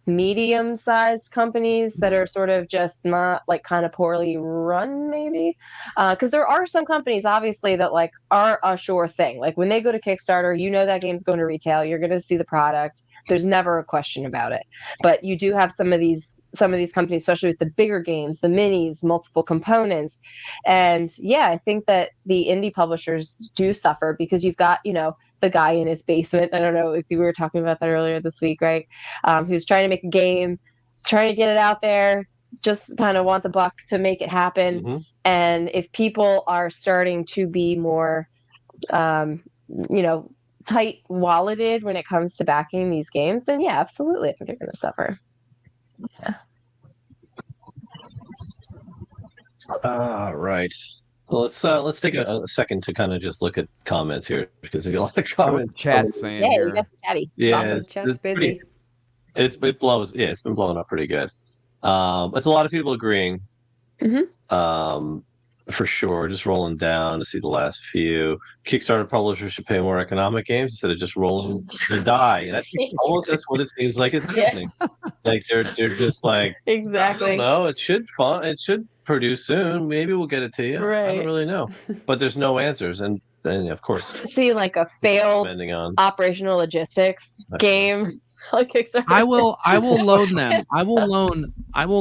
medium-sized companies that are sort of just not kind of poorly run, maybe, because there are some companies obviously that are a sure thing. When they go to Kickstarter, that game's going to retail, you're going to see the product, there's never a question about it. But you do have some of these companies, especially with the bigger games, the minis, multiple components, and I think that the indie publishers do suffer, because you've got the guy in his basement. I don't know if we were talking about that earlier this week, right? Who's trying to make a game, trying to get it out there, just kind of want the buck to make it happen. Mm-hmm. And if people are starting to be more, tight walleted when it comes to backing these games, then absolutely, I think they're going to suffer. Right. So let's take a second to kind of just look at comments here, because there's a lot of comments. Chat saying Yeah, here. you got the chatty. Yeah, Awesome. Chat's busy. it's been blowing up pretty good. It's a lot of people agreeing. For sure. Just rolling down to see the last few. Kickstarter publishers should pay more economic games instead of just rolling the die. That's what it seems like is happening. Like they're just like Exactly. No, it should produce soon. Maybe we'll get it to you. I Right. don't really know. But there's no answers, and of course, See, like a failed depending on operational logistics game on Kickstarter. I will loan them. I will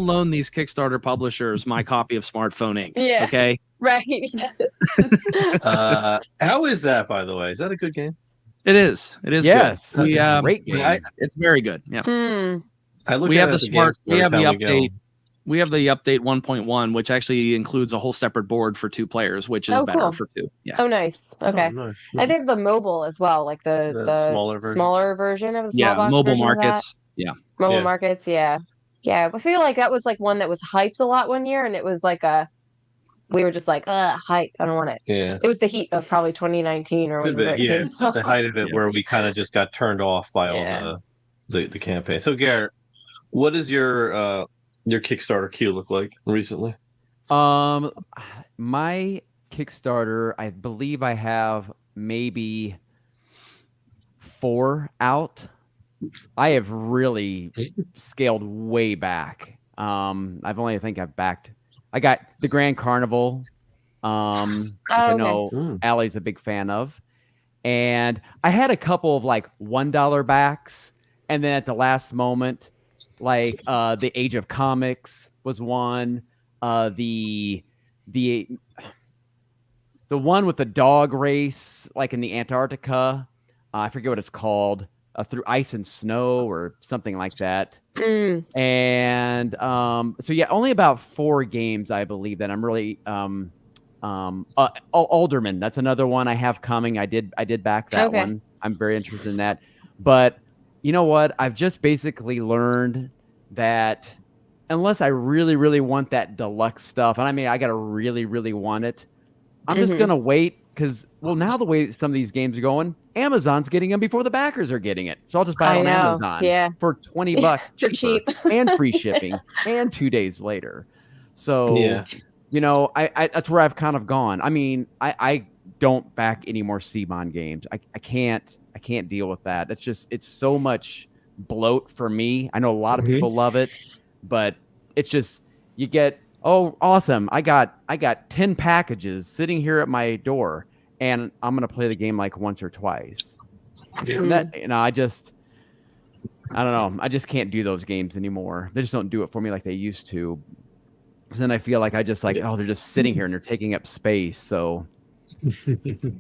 loan these Kickstarter publishers my copy of Smartphone Inc. Yeah. Okay. Right. Yes. how is that, by the way? Is that a good game? It is. It is. Yes, good. that's a great game. It's very good. Yeah. I look We at have it the as a game we have the every time we update. We have the update 1.1, which actually includes a whole separate board for 2 players, which is better cool. for 2. Yeah. Oh, nice. Okay. Oh, nice. I think the mobile as well, like the smaller version of the small box mobile version of that. markets. Yeah. Mobile markets. Yeah. Yeah. I feel like that was like one that was hyped a lot one year, and it was like we were just like, hype. I don't want it. Yeah. It was the heat of probably 2019 or whatever. The height of it where we kind of just got turned off by all the campaign. So Garrett, what is your Kickstarter queue look like recently? My Kickstarter, I believe I have maybe 4 out. I have really scaled way back. I got the Grand Carnival, which I know Allie's a big fan of. And I had a couple of like $1 backs, and then at the last moment, like the Age of Comics was one. The one with the dog race, like in the Antarctica. I forget what it's called. Through ice and snow or something like that. And so yeah, only about 4 games I believe that I'm really Alderman. That's another one I have coming. I did back that one. I'm very interested in that. But you know what? I've just basically learned that unless I really, really want that deluxe stuff, and I mean I gotta really, really want it, I'm just gonna wait because now the way some of these games are going, Amazon's getting them before the backers are getting it. So I'll just buy it on Amazon for $20 cheap and free shipping and 2 days later. So you know, I that's where I've kind of gone. I mean, I don't back any more CBON games. I can't deal with that. It's so much bloat for me. I know a lot of people love it, but it's just you get awesome. I got 10 packages sitting here at my door, and I'm gonna play the game like once or twice. And that, I don't know. I just can't do those games anymore. They just don't do it for me like they used to. So then I feel like they're just sitting here and they're taking up space. So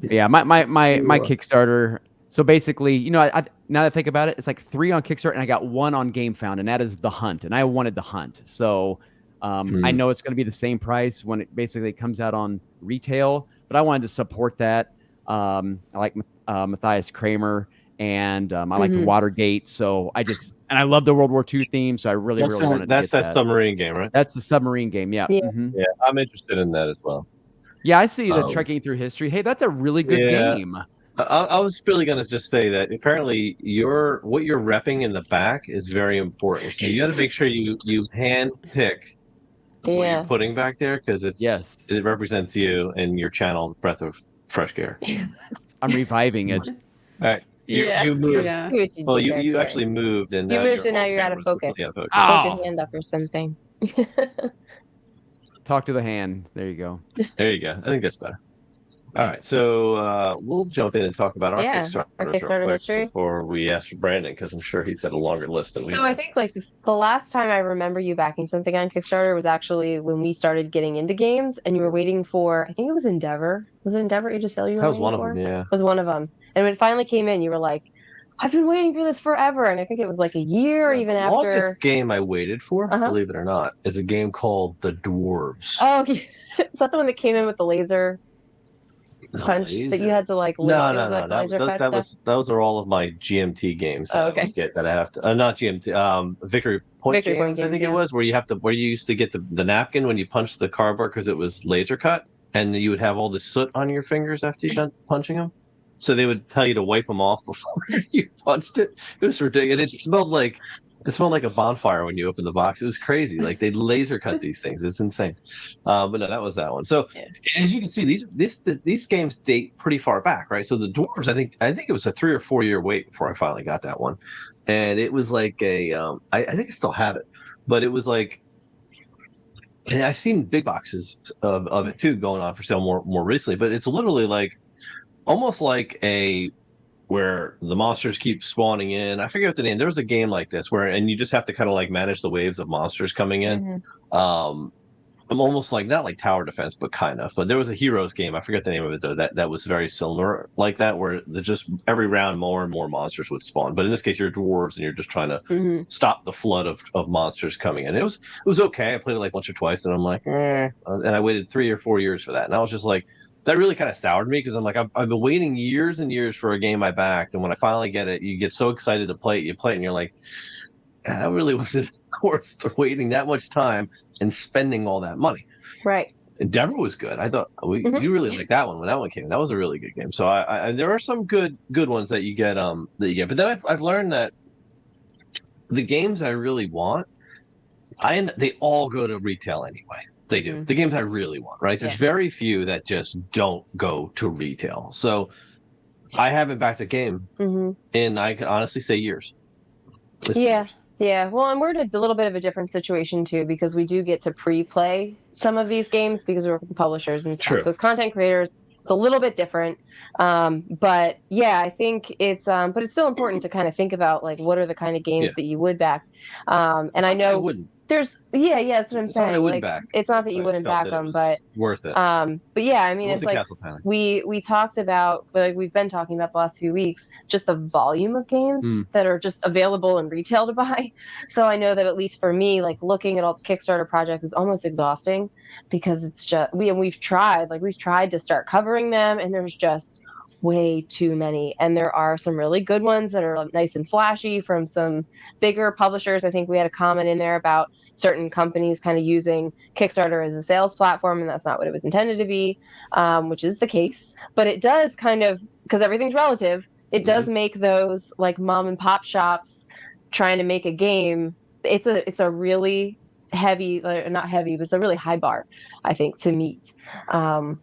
yeah, my Kickstarter. So basically, you know, I now that I think about it, it's like 3 on Kickstarter, and I got 1 on GameFound, and that is The Hunt, and I wanted The Hunt. So I know it's going to be the same price when it basically comes out on retail, but I wanted to support that. I like Matthias Kramer, and I like the Watergate. So I love the World War II theme. So I really wanted to get that submarine game, right? That's the submarine game. Yeah. Yeah. Yeah, I'm interested in that as well. Yeah, I see the Trekking Through History. Hey, that's a really good game. I was really going to just say that apparently what you're repping in the back is very important. So you got to make sure you hand pick what you're putting back there, because it represents you and your channel, Breath of Fresh Air. I'm reviving it. All right. You moved. Yeah. Well, you actually moved, and now you're out of focus. Yeah, focus. Put your hand up or something. Talk to the hand. There you go. There you go. I think that's better. All right, so we'll jump in and talk about our Kickstarter history before we ask for Branden, because I'm sure he's got a longer list than we. So I think like the last time I remember you backing something on Kickstarter was actually when we started getting into games, and you were waiting for, I think it was Endeavor. Was it Endeavor Age of Sail you were waiting for? That was one of them, yeah. Was one of them. And when it finally came in, you were like, I've been waiting for this forever. And I think it was like a year even after. The longest game I waited for, believe it or not, is a game called The Dwarves. Oh, okay. Is that the one that came in with the laser punch that you had to like No. Those are all of my GMT games that I get that I have to not GMT Victory Point games, I think it was, where you used to get the napkin when you punched the cardboard because it was laser cut, and you would have all the soot on your fingers after you got punching them, so they would tell you to wipe them off before you punched it. It was ridiculous. It smelled like It smelled like a bonfire when you opened the box. It was crazy. Like they laser cut these things. It's insane. But no, that was that one. So as you can see, these games date pretty far back, right? So the Dwarves, I think it was a 3 or 4 year wait before I finally got that one, and it was like I think I still have it, but it was like, and I've seen big boxes of it too going on for sale more recently, but it's literally like almost like where the monsters keep spawning in. I forget what the name. There was a game like this and you just have to kind of like manage the waves of monsters coming in. I'm almost like, not like tower defense, but kind of. But there was a Heroes game. I forget the name of it though. That was very similar like that, where just every round more and more monsters would spawn. But in this case, you're dwarves and you're just trying to stop the flood of monsters coming in. It was okay. I played it like once or twice, and I'm like, and I waited 3 or 4 years for that, and I was just like, that really kind of soured me, because I'm like, I've been waiting years and years for a game I backed, and when I finally get it, you get so excited to play it. You play it, and you're like, that really wasn't worth waiting that much time and spending all that money. Right. And Deborah was good. I thought you really liked that one when that one came. That was a really good game. So I there are some good ones that you get But then I've learned that the games I really want, they all go to retail anyway. They do. The games I really want, right? There's very few that just don't go to retail. So I haven't backed a game in, I can honestly say, years. Years. Yeah. Well, and we're in a little bit of a different situation too, because we do get to pre-play some of these games because we work with the publishers and stuff. True. So as content creators, it's a little bit different. But yeah, I think but it's still important to kind of think about, like, what are the kind of games that you would back. And I know I wouldn't. that's what I'm saying. I wouldn't back. It's not that you wouldn't back them, but worth it. But yeah, I mean, it's like we talked about, like we've been talking about the last few weeks, just the volume of games that are just available in retail to buy. So I know that at least for me, like looking at all the Kickstarter projects is almost exhausting, because it's just we've tried to start covering them, and there's just way too many. And there are some really good ones that are nice and flashy from some bigger publishers. I think we had a comment in there about certain companies kind of using Kickstarter as a sales platform, and that's not what it was intended to be, which is the case. But it does kind of, because everything's relative, it does make those like mom and pop shops trying to make a game, it's a really heavy, not heavy, but it's a really high bar, I think, to meet. And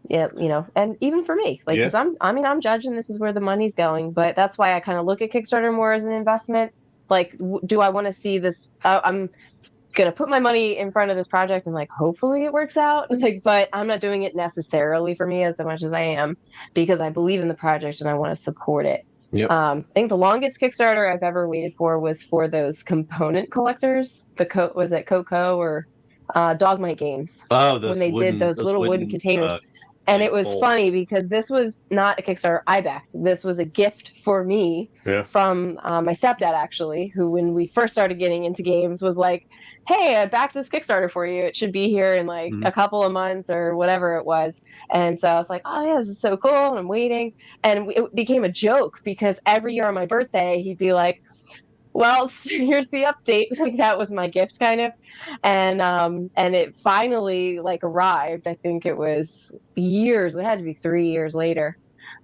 even for me, like, because I'm judging this is where the money's going, but that's why I kind of look at Kickstarter more as an investment. Like, do I want to see this? I'm gonna put my money in front of this project and like hopefully it works out. Like, but I'm not doing it necessarily for me as much as I am because I believe in the project and I want to support it. Yep. I think the longest Kickstarter I've ever waited for was for those component collectors. Was it Coco or Dogmite Games? Oh, when they did those little wooden containers. And it was funny because this was not a Kickstarter I backed. This was a gift for me from my stepdad, actually, who, when we first started getting into games, was like, hey, I backed this Kickstarter for you. It should be here in like a couple of months or whatever it was. And so I was like, oh, yeah, this is so cool. And I'm waiting. And it became a joke because every year on my birthday, he'd be like, well, here's the update. Like, that was my gift, kind of. And it finally like arrived. I think it was years. It had to be 3 years later.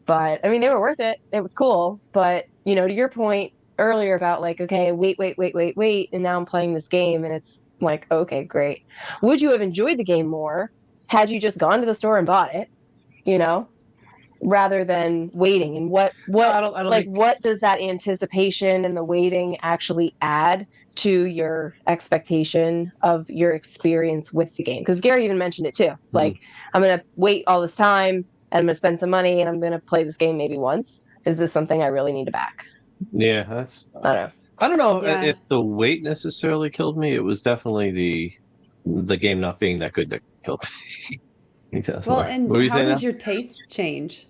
But I mean, they were worth it. It was cool. But, you know, to your point earlier about like, okay, wait. And now I'm playing this game and it's like, okay, great. Would you have enjoyed the game more had you just gone to the store and bought it, you know? Rather than waiting? And what does that anticipation and the waiting actually add to your expectation of your experience with the game? Because Gary even mentioned it too. Like, I'm going to wait all this time and I'm going to spend some money and I'm going to play this game maybe once. Is this something I really need to back? Yeah, I don't know if the wait necessarily killed me. It was definitely the game not being that good that killed me. Well, and how does your taste change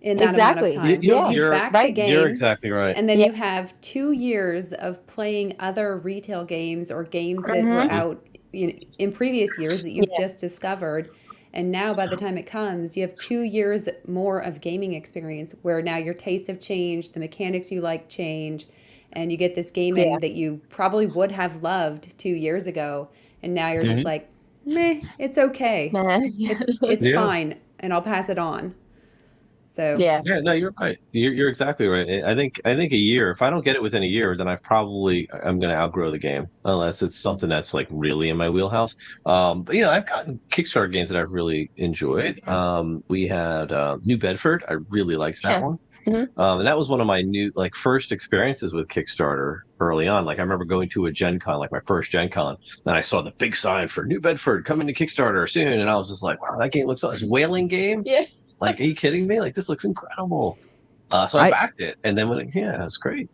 in that amount of time? So you back the game. You're exactly right. And then you have 2 years of playing other retail games or games that were out in previous years that you've just discovered. And now by the time it comes, you have 2 years more of gaming experience where now your tastes have changed, the mechanics you like change, and you get this game in that you probably would have loved 2 years ago. And now you're just like, meh, it's okay. It's fine. And I'll pass it on. So Yeah. Yeah, no, you're right. You're exactly right. I think a year. If I don't get it within a year, then I'm going to outgrow the game unless it's something that's like really in my wheelhouse. But I've gotten Kickstarter games that I've really enjoyed. We had New Bedford. I really liked that one. And that was one of my first experiences with Kickstarter early on. Like I remember going to a Gen Con, like my first Gen Con, and I saw the big sign for New Bedford coming to Kickstarter soon, and I was just like, wow, that game looks like it's a whaling game. Yeah. Like, are you kidding me? Like, this looks incredible. So I backed it, and then it's great.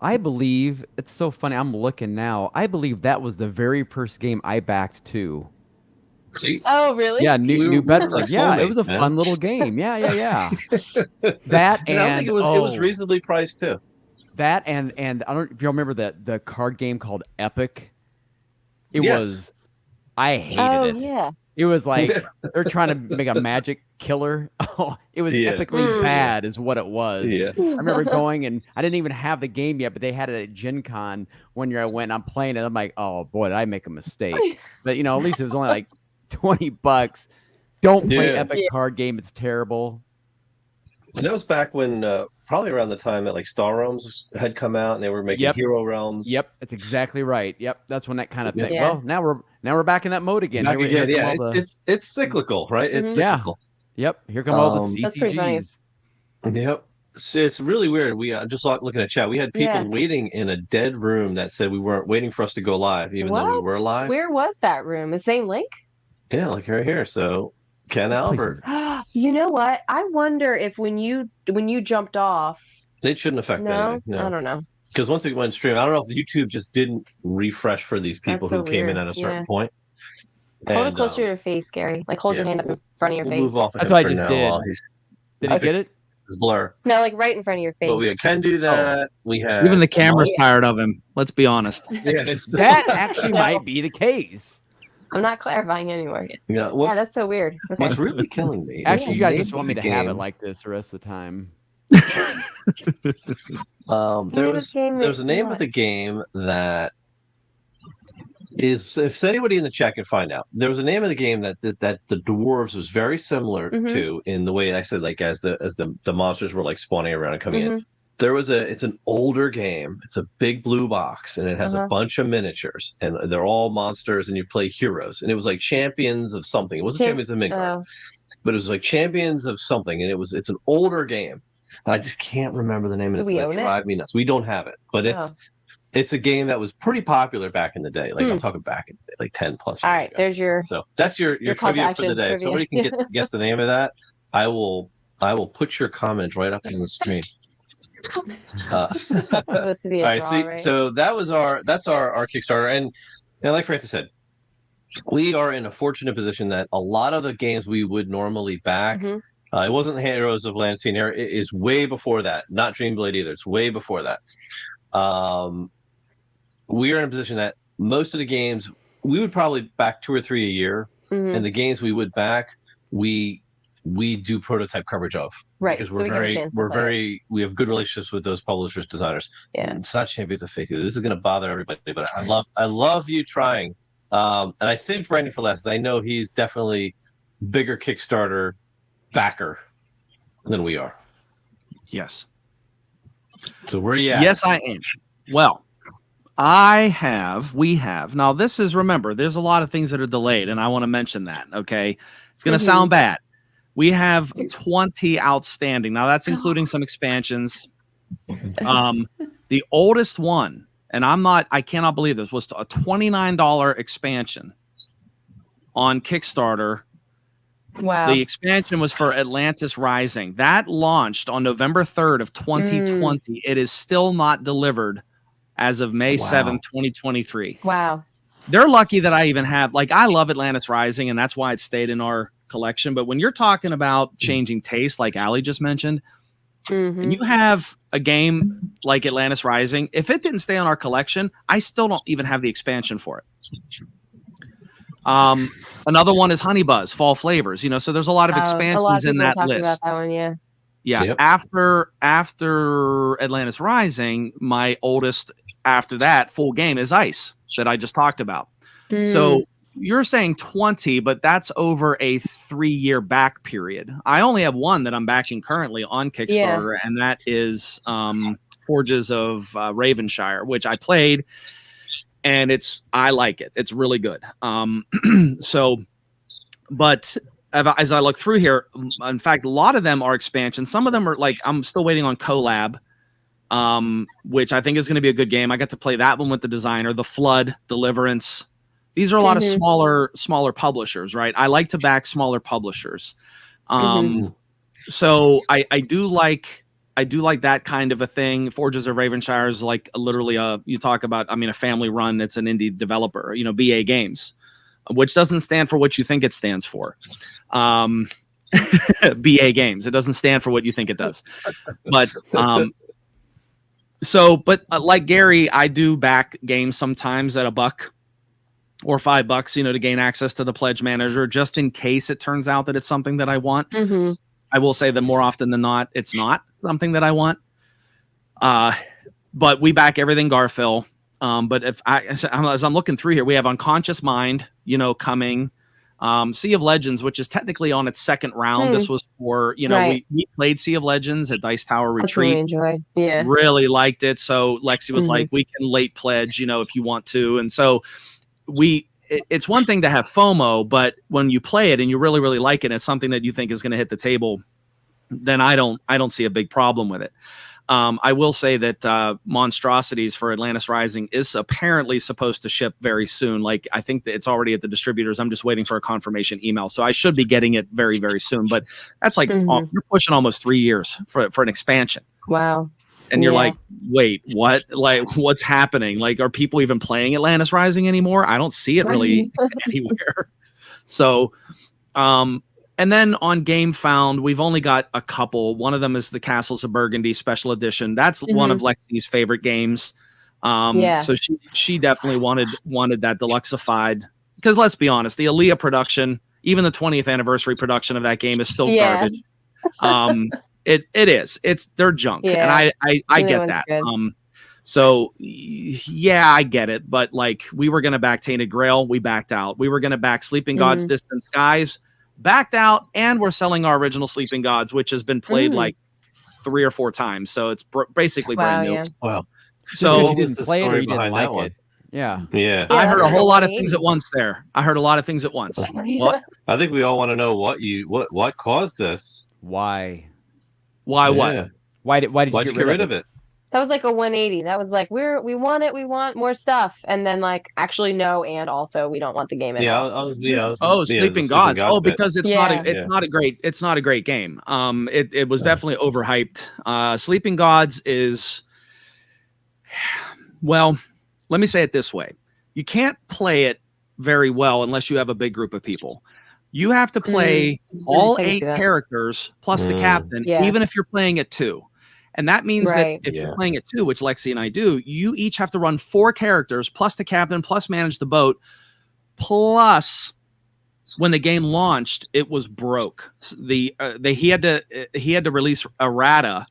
I believe it's so funny. I'm looking now. I believe that was the very first game I backed too. See? Oh, really? Yeah, New Bedford. like Yeah, it was a soulmates, man. fun little game. Yeah. That And I think it was reasonably priced too. That and I don't know if you remember the card game called Epic. It Yes. was. I hated it. Yeah. It was like they're trying to make a magic killer. Oh, it was epically bad, is what it was. Yeah. I remember going and I didn't even have the game yet, but they had it at Gen Con one year. I went and I'm playing it. I'm like, oh boy, did I make a mistake? But at least it was only like $20. Don't play Epic card game. It's terrible. And that was back when probably around the time that like Star Realms had come out and they were making Hero Realms. Yep, that's exactly right. Yep, that's when that kind of thing. Yeah. Well, now we're back in that mode again. Back again, yeah. It's cyclical, right? It's cyclical. Yep. Here come all the That's pretty funny. CCGs. Yep. It's really weird. We just looking at chat. We had people waiting in a dead room that said we weren't waiting for us to go live, even though we were live. Where was that room? The same link? Yeah, like right here. So Ken Albert. You know what? I wonder if when you jumped off, They shouldn't affect anything. No. I don't know. Because once it went stream, I don't know if YouTube just didn't refresh for these people who came in at a certain point. Hold it closer to your face, Gary. Like hold your hand up in front of your face. Move off of That's him what I for just now did. while he's Did you get it? his blur. No, like right in front of your face. But we can do that. We have Even the camera's tired of him. Let's be honest. Yeah, That actually might be the case. I'm not clarifying anymore yet. Yeah, Yeah, that's so weird. Okay. what's really killing me. Actually, you guys just want me to have it like this the rest of the time. There was a name of the game that is, if anybody in the chat can find out, there was a name of the game that the dwarves was very similar to in the way I said, like as the monsters were like spawning around and coming in. It's an older game. It's a big blue box and it has a bunch of miniatures and they're all monsters and you play heroes. And it was like Champions of something. It wasn't Champions of Midgard, but it was like Champions of something. And it's an older game. I just can't remember the name of it. It's going to drive me nuts. We don't have it, but it's a game that was pretty popular back in the day. Like I'm talking back in the day, like 10 plus years All right, ago. there's your. So that's your trivia for the day. If somebody can guess the name of that, I will put your comment right up on the screen. That's supposed to be a draw, right? So that's our Kickstarter, and like Francis said, we are in a fortunate position that a lot of the games we would normally back. It wasn't Heroes of Lansing Air. It is way before that. Not Dreamblade either. It's way before that. We are in a position that most of the games we would probably back 2 or 3 a year, and the games we would back, we do prototype coverage of, right? Because we have good relationships with those publishers, designers. Yeah, it's not Champions of Faith either. This is going to bother everybody, but I love you trying. And I saved Branden for last. I know he's definitely bigger Kickstarter backer than we are. Yes. So where are you at? Yes, I am. Well, we have. Now, this is, remember, there's a lot of things that are delayed, and I want to mention that, okay? It's going to sound bad. We have 20 outstanding. Now, that's including some expansions. The oldest one, and I cannot believe this, was a $29 expansion on Kickstarter. Wow. The expansion was for Atlantis Rising. That launched on November 3rd of 2020. It is still not delivered as of May 7th, 2023. Wow. They're lucky that I even have, I love Atlantis Rising, and that's why it stayed in our collection. But when you're talking about changing taste, like Alli just mentioned, and you have a game like Atlantis Rising, if it didn't stay on our collection, I still don't even have the expansion for it. Another one is Honey Buzz, Fall Flavors. So there's a lot of expansions in that list. About that one, yeah. Yep. After Atlantis Rising, my oldest after that full game is Ice that I just talked about. So you're saying 20, but that's over a 3-year back period. I only have one that I'm backing currently on Kickstarter, and that is Forges of Ravenshire, which I played, and I like it. It's really good. So, but as I look through here, in fact, a lot of them are expansions. Some of them are like, I'm still waiting on Collab, which I think is going to be a good game. I got to play that one with the designer, The Flood, Deliverance. These are a lot of smaller publishers, right? I like to back smaller publishers. So I do like that kind of a thing. Forges of Ravenshire is like literally you talk about, I mean, a family run. It's an indie developer, BA Games, which doesn't stand for what you think it stands for. BA Games. It doesn't stand for what you think it does. But like Gary, I do back games sometimes at $1 or $5, to gain access to the pledge manager, just in case it turns out that it's something that I want. I will say that more often than not, it's not something that I want. But we back everything Garfill. But as I'm looking through here, we have Unconscious Mind, coming. Sea of Legends, which is technically on its second round. This was for, we played Sea of Legends at Dice Tower Retreat. Really liked it. So Lexi was like, we can late pledge, if you want to. And so it's one thing to have FOMO, but when you play it and you really, really like it, it's something that you think is going to hit the table, then I don't see a big problem with it. I will say that Monstrosities for Atlantis Rising is apparently supposed to ship very soon. Like, I think that it's already at the distributors. I'm just waiting for a confirmation email. So I should be getting it very, very soon. But that's like, you're pushing almost 3 years for an expansion. Wow. And you're like, wait, what? Like, what's happening? Like, are people even playing Atlantis Rising anymore? I don't see it really anywhere. So, and then on Game Found, we've only got a couple. One of them is the Castles of Burgundy Special Edition. That's one of Lexi's favorite games. So she definitely wanted that deluxeified. Because let's be honest, the Aaliyah production, even the 20th anniversary production of that game, is still garbage. It is. They're junk, and I get that. So yeah, I get it. But like, we were gonna back Tainted Grail, we backed out. We were gonna back Sleeping Gods, Distant Skies, backed out, and we're selling our original Sleeping Gods, which has been played like 3 or 4 times. So it's basically brand new. Yeah. Wow. So what you was didn't the play it or story you didn't behind like that one? it. Yeah. I heard a whole lot of things at once there. I heard a lot of things at once. What? I think we all want to know what caused this. Why? Why what? Yeah. Why'd you get rid of it? That was like a 180. That was like, we want it, we want more stuff, and then like, actually no, and also we don't want the game at all. Sleeping Gods. Oh, because it's not a great game. It was definitely overhyped. Sleeping Gods is, well, let me say it this way: you can't play it very well unless you have a big group of people. You have to play all 8 characters plus the captain, even if you're playing at 2. And that means that if you're playing at 2, which Lexi and I do, you each have to run 4 characters plus the captain plus manage the boat. Plus, when the game launched, it was broke. He had to release errata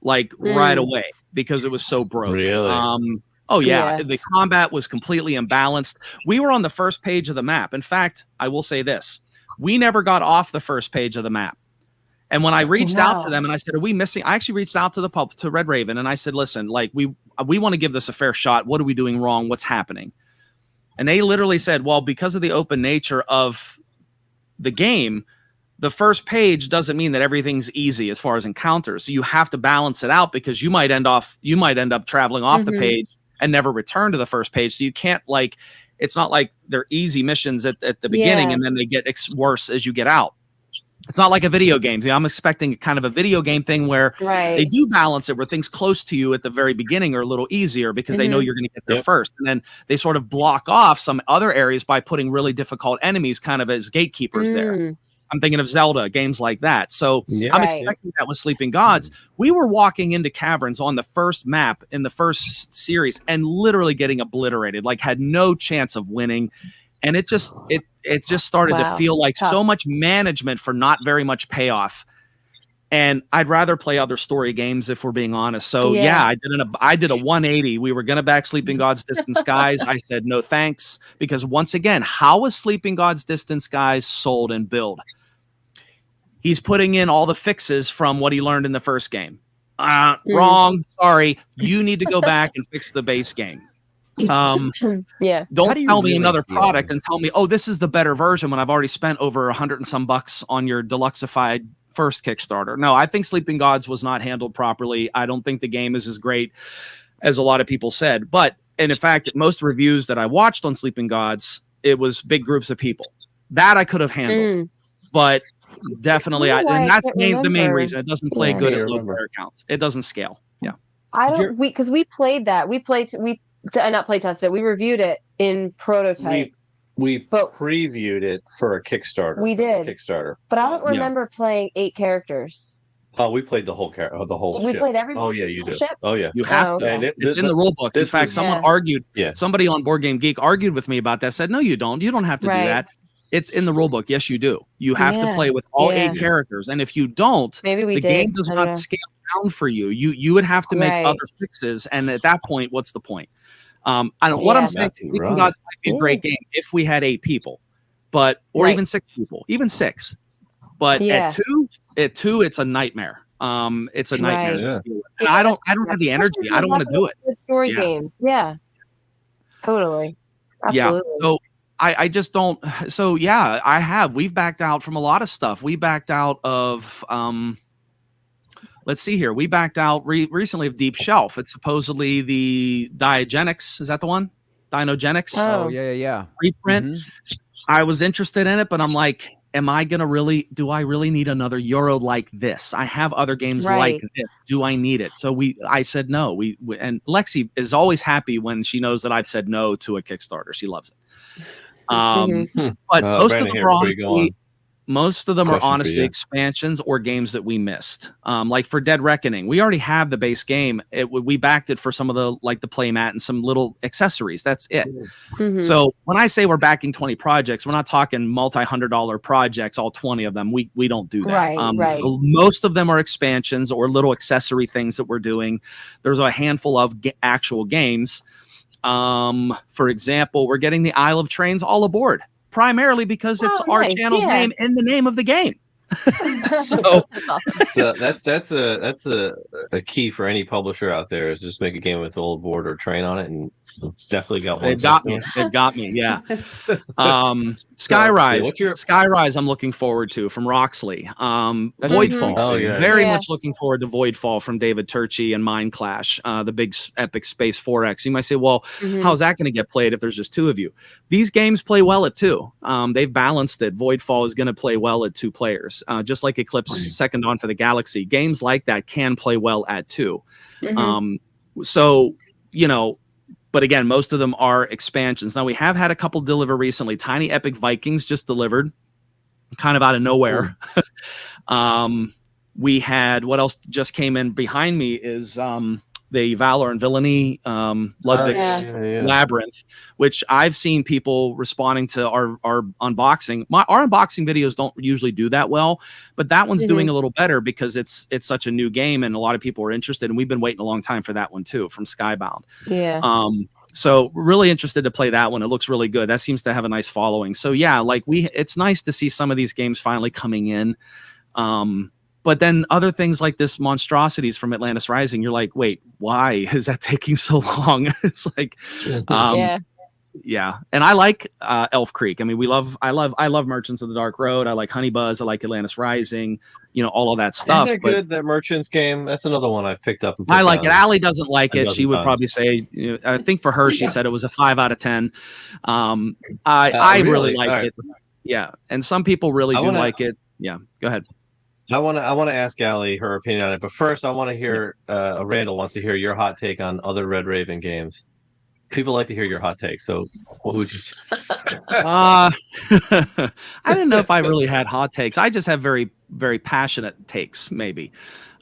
like right away because it was so broke. Really? The combat was completely imbalanced. We were on the first page of the map. In fact, I will say this: we never got off the first page of the map. And when I reached out to them and I said, "Are we missing?" I actually reached out to to Red Raven and I said, "Listen, like we want to give this a fair shot. What are we doing wrong? What's happening?" And they literally said, "Well, because of the open nature of the game, the first page doesn't mean that everything's easy as far as encounters. So you have to balance it out because you might end up traveling off the page and never return to the first page. So you can't it's not like they're easy missions at the beginning and then they get worse as you get out. It's not like a video game. I'm expecting kind of a video game thing where they do balance it, where things close to you at the very beginning are a little easier because they know you're going to get there first. And then they sort of block off some other areas by putting really difficult enemies kind of as gatekeepers there. I'm thinking of Zelda, games like that. So I'm expecting that with Sleeping Gods. We were walking into caverns on the first map in the first series and literally getting obliterated, like had no chance of winning. And it just started to feel like so much management for not very much payoff. And I'd rather play other story games if we're being honest. So I did a 180. We were going to back Sleeping Gods Distant Skies. I said no thanks, because once again, how is Sleeping Gods Distant Skies sold and built? He's putting in all the fixes from what he learned in the first game. Wrong. Sorry. You need to go back and fix the base game. Don't tell me another product and tell me, oh, this is the better version when I've already spent over $100 and some bucks on your deluxeified first Kickstarter. No, I think Sleeping Gods was not handled properly. I don't think the game is as great as a lot of people said. But, and in fact, most reviews that I watched on Sleeping Gods, it was big groups of people. That I could have handled. But definitely, and that's the main reason. It doesn't play good at low player counts. It doesn't scale. Yeah. Because we played that. We not play tested. We reviewed it in prototype. We previewed it for a Kickstarter. We did Kickstarter, but I don't remember playing 8 characters. Oh, we played the whole We played every. Oh yeah, you do. Oh yeah, you have to. It's in the rule book. In fact, someone argued. Yeah. Somebody on Board Game Geek argued with me about that. Said, no, you don't. You don't have to do that. It's in the rule book. Yes, you do. You have to play with all 8 characters, and if you don't, the game does not scale down for you. You would have to make other fixes, and at that point, what's the point? I don't. What I'm saying, Sleeping Gods might be a great game if we had 8 people, but even 6 people, even 6. But at two, it's a nightmare. It's a nightmare. And I don't have the energy. I don't want to do it. Story games, totally, absolutely. Yeah. So I just don't. So we've backed out from a lot of stuff. We backed out of let's see here. We backed out recently of Deep Shelf. It's supposedly the Diogenics. Is that the one? Dinogenics. Oh yeah. Reprint. Mm-hmm. I was interested in it, but I'm like, do I really need another Euro like this? I have other games like this. Do I need it? So I said no. And Lexi is always happy when she knows that I've said no to a Kickstarter. She loves it. But most of them are honestly expansions or games that we missed. Like for Dead Reckoning, we already have the base game. We backed it for some of the playmat and some little accessories. That's it. Mm-hmm. So when I say we're backing 20 projects, we're not talking multi-$100 projects, all 20 of them. We don't do that. Right. Most of them are expansions or little accessory things that we're doing. There's a handful of actual games. For example, we're getting the Isle of Trains All Aboard. Primarily because it's our channel's name in the name of the game. So that's a key for any publisher out there, is just make a game with All Aboard or Train on it, and it's definitely got one. They've got me. Yeah. Skyrise. Skyrise I'm looking forward to from Roxley. Voidfall. Oh, yeah. Very much looking forward to Voidfall from David Turchi and Mind Clash, the big epic space 4X. You might say, well, how's that going to get played if there's just 2 of you? These games play well at 2. They've balanced it. Voidfall is going to play well at 2 players, just like Eclipse Second On for the Galaxy. Games like that can play well at 2. So, but again, most of them are expansions. Now, we have had a couple deliver recently. Tiny Epic Vikings just delivered, kind of out of nowhere. We had, what else just came in behind me is the Valor and Villainy, Ludwig's Labyrinth, which I've seen people responding to our unboxing. Our unboxing videos don't usually do that well, but that one's doing a little better because it's such a new game and a lot of people are interested, and we've been waiting a long time for that one too, from Skybound. So really interested to play that one. It looks really good. That seems to have a nice following. So it's nice to see some of these games finally coming in. But then other things like this Monstrosities from Atlantis Rising, you're like, wait, why is that taking so long? It's like, and I like Elf Creek. I mean, I love Merchants of the Dark Road. I like Honey Buzz. I like Atlantis Rising. All of that stuff. Is it good, that Merchants game? That's another one I've picked up. I like it. Alli doesn't like it. She would probably say, I think for her, she said it was a 5 out of 10. I really like it. Yeah, and some people really do like it. Yeah, go ahead. I want to ask Alli her opinion on it, but first I want to hear Randall wants to hear your hot take on other Red Raven games. People like to hear your hot take, so what would you say? I didn't know if I really had hot takes. I just have very, very passionate takes, maybe.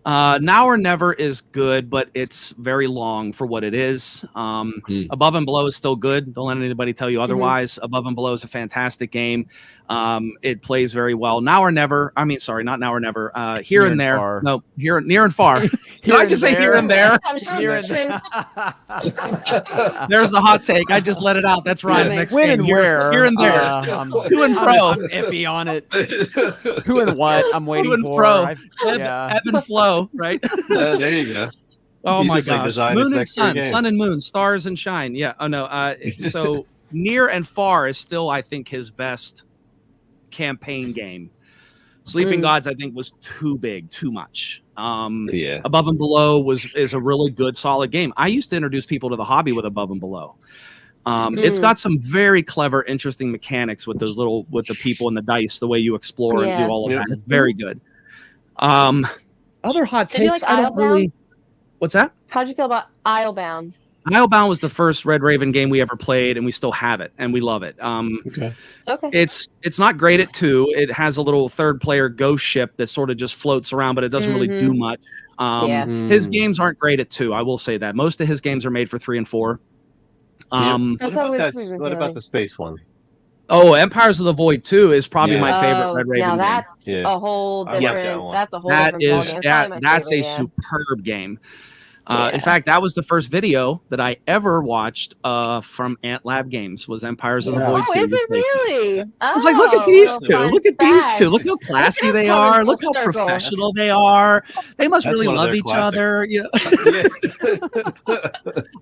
Now or Never is good, but it's very long for what it is. Above and Below is still good. Don't let anybody tell you otherwise. Above and Below is a fantastic game. It plays very well. Now or Never. I mean, sorry, not Now or Never. Here and There. Far. No, Near and Far. Can I just say Here and There? I'm sure Here it's and There's the hot take. I just let it out. That's right. Next When game. and where? Here and There. To and fro. I'm iffy on it. Who and what? I'm waiting To and for. fro. Yeah. Ebb and flow, right? There you go. Oh You my just, like, gosh! designed his Moon and next three sun, games. sun and moon, stars and shine. Yeah. Oh no. So Near and Far is still, I think, his best campaign game. Sleeping Gods, I think, was too big, too much. Yeah. Above and Below is a really good, solid game. I used to introduce people to the hobby with Above and Below. It's got some very clever, interesting mechanics with the people and the dice, the way you explore and do all of that. It's very good. Other hot takes. Did you like I don't really. What's that? How'd you feel about Islebound? Islebound was the first Red Raven game we ever played, and we still have it, and we love it. Okay. It's not great at 2. It has a little third player ghost ship that sort of just floats around, but it doesn't really do much. His games aren't great at 2. I will say that most of his games are made for 3 and 4. What about the space one? Oh, Empires of the Void 2 is probably my favorite Red Raven now game. that's Yeah. a whole I like different. that one. That's a whole That different is ballgame. It's probably my that's a favorite, superb game. In fact, that was the first video that I ever watched from Ant Lab Games was Empires of the Void 2. Oh, is it really? I was like, look at these two. Look at these two. Look how classy Look at they how are. Look colorful how circles. professional they are. They must That's really one of love their each classics. other.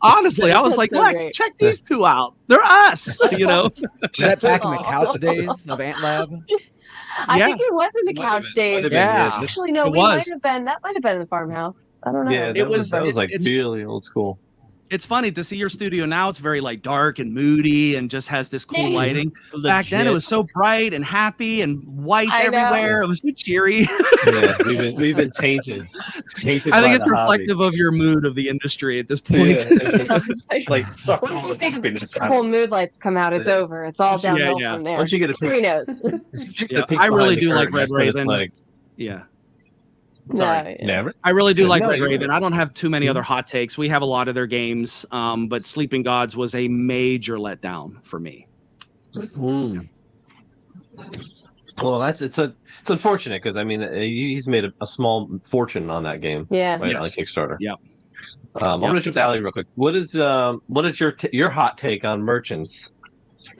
Honestly, I was That's like, so Lex, great. check these two out. They're us. Was that back in the couch days of Ant Lab? I Yeah. think it was in the Might have couch been, might days. have been, Yeah. Actually, no, It we was. might have been. That might have been in the farmhouse. I don't know. Yeah, It was- that was like it's- really old school. It's funny to see your studio now. It's very like dark and moody and just has this cool lighting. Back then, it Legit. was so bright and happy and white I know. everywhere. It was so cheery. Yeah, we've been tainted. Tainted I think by it's the hobby. reflective of your mood of the industry at this point. Yeah. Like, Like suck once all you the see happiness the out whole of mood lights come out, it's over. It's all Yeah, downhill yeah. from it. there. Once you get a Who knows? Yeah, I really do like Red Raven. Like, Yeah. No, Sorry. yeah. never. I really do like No, Red you're Raven. right. I don't have too many other hot takes. We have a lot of their games, but Sleeping Gods was a major letdown for me. Well, it's unfortunate because I mean he's made a small fortune on that game, Yeah. right, Yes. on Kickstarter. Yep. I'm gonna jump to Alli real quick. What is your hot take on merchants?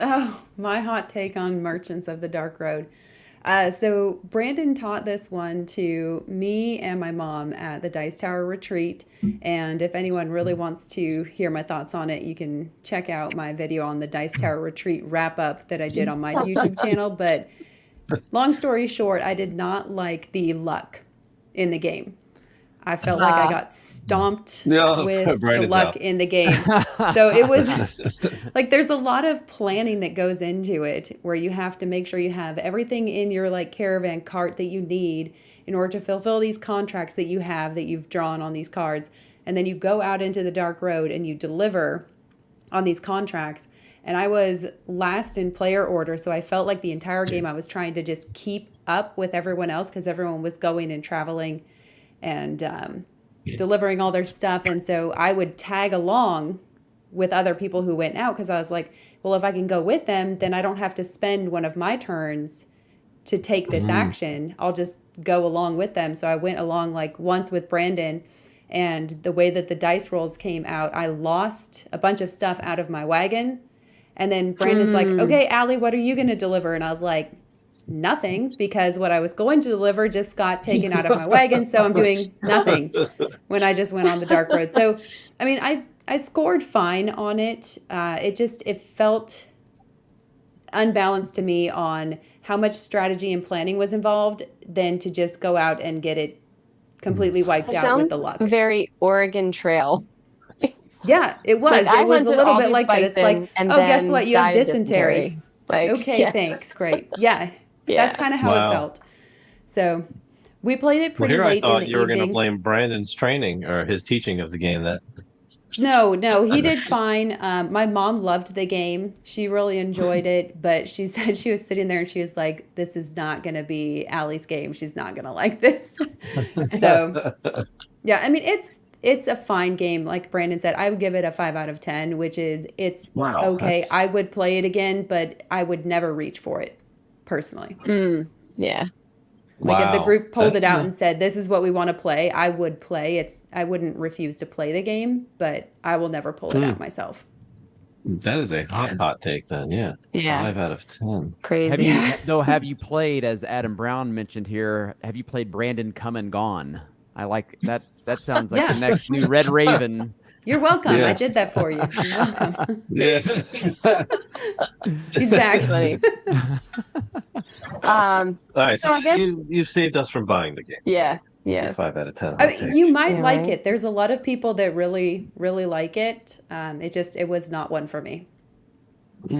Oh, my hot take on Merchants of the Dark Road. So Branden taught this one to me and my mom at the Dice Tower retreat. And if anyone really wants to hear my thoughts on it, you can check out my video on the Dice Tower retreat wrap up that I did on my YouTube channel. But long story short, I did not like the luck in the game. I felt like I got stomped No, with the Brandon's luck out. in the game. So it was like there's a lot of planning that goes into it where you have to make sure you have everything in your like caravan cart that you need in order to fulfill these contracts that you have that you've drawn on these cards. And then you go out into the dark road and you deliver on these contracts. And I was last in player order, so I felt like the entire game I was trying to just keep up with everyone else because everyone was going and traveling and delivering all their stuff. And so I would tag along with other people who went out because I was like, well, if I can go with them, then I don't have to spend one of my turns to take this action. I'll just go along with them. So I went along like once with Branden, and the way that the dice rolls came out, I lost a bunch of stuff out of my wagon. And then Brandon's like, okay, Alli, what are you going to deliver? And I was like, nothing, because what I was going to deliver just got taken out of my wagon. So I'm doing nothing when I just went on the dark road. So, I mean, I scored fine on it. It felt unbalanced to me on how much strategy and planning was involved than to just go out and get it completely wiped out with the luck. Very Oregon Trail. Yeah, it was. Like, I it was a hunted little all bit these like that. It's bison like, and oh, guess then what? You have died of dysentery. Like, Okay, yeah. thanks. Great. Yeah, Yeah. that's kind of how Wow. it felt. So we played it Well, pretty here I late in thought the you were going to evening. blame Brandon's training or his teaching of the game. That No, he did fine. My mom loved the game. She really enjoyed it, but she said she was sitting there and she was like, "This is not going to be Allie's game. She's not going to like this." So, yeah, I mean, it's a fine game. Like Brandon said, I would give it a 5 out of 10, which is it's Wow, okay. that's- I would play it again, but I would never reach for it personally. Yeah. Like if the Wow, group pulled it that's out not- and said, "This is what we want to play," I would play. I wouldn't refuse to play the game, but I will never pull it out myself. that is a hot take then. Yeah. Yeah. 5 out of 10. Crazy. Have you played, as Adam Brown mentioned here, have you played Brandon Come and Gone? I like that. That sounds like Yeah. the next new Red Raven. You're welcome. Yeah. I did that for you. You're welcome. Yeah. He's back. Funny. All right. So I guess- you've saved us from buying the game. Yeah. Yes. 5 out of 10. I mean, you might Yeah, like right. it. There's a lot of people that really, really like it. It was not one for me. All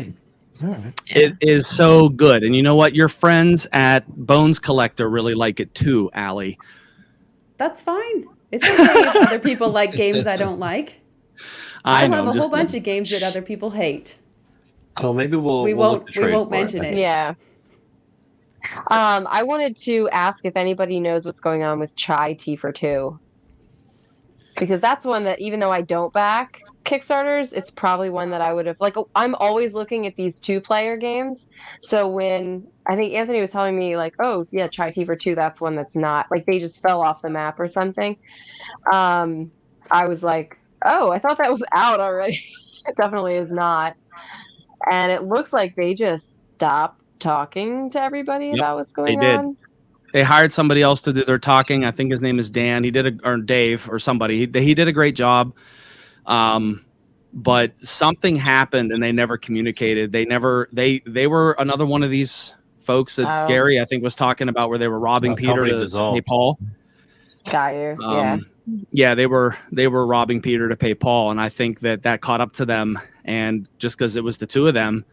right. It is so good. And you know what? Your friends at Bones Collector really like it too, Allie. That's fine. It's okay if other people like games I don't like. I I'll know. have a I'm whole just- bunch of games that other people hate. Oh, maybe we'll We we'll won't. look to We trade won't for it mention then. it. Yeah. I wanted to ask if anybody knows what's going on with Chai Tea for Two. Because that's one that, even though I don't back Kickstarters, it's probably one that I would have, like, I'm always looking at these 2-player games. So when I think Anthony was telling me, like, oh, yeah, Chai Tea for Two, that's one that's not, like, they just fell off the map or something. I was like, oh, I thought that was out already. It definitely is not. And it looks like they just stopped talking to everybody Yep, about what's going they did. on. They hired somebody else to do their talking. I think his name is Dan. Or Dave or somebody. He did a great job. But something happened and they never communicated. They were another one of these folks that Oh. Gary, I think, was talking about, where they were robbing Peter company to pay dissolved. Paul. Got you. Yeah. Yeah, they were robbing Peter to pay Paul, and I think that caught up to them. And just because it was the two of them,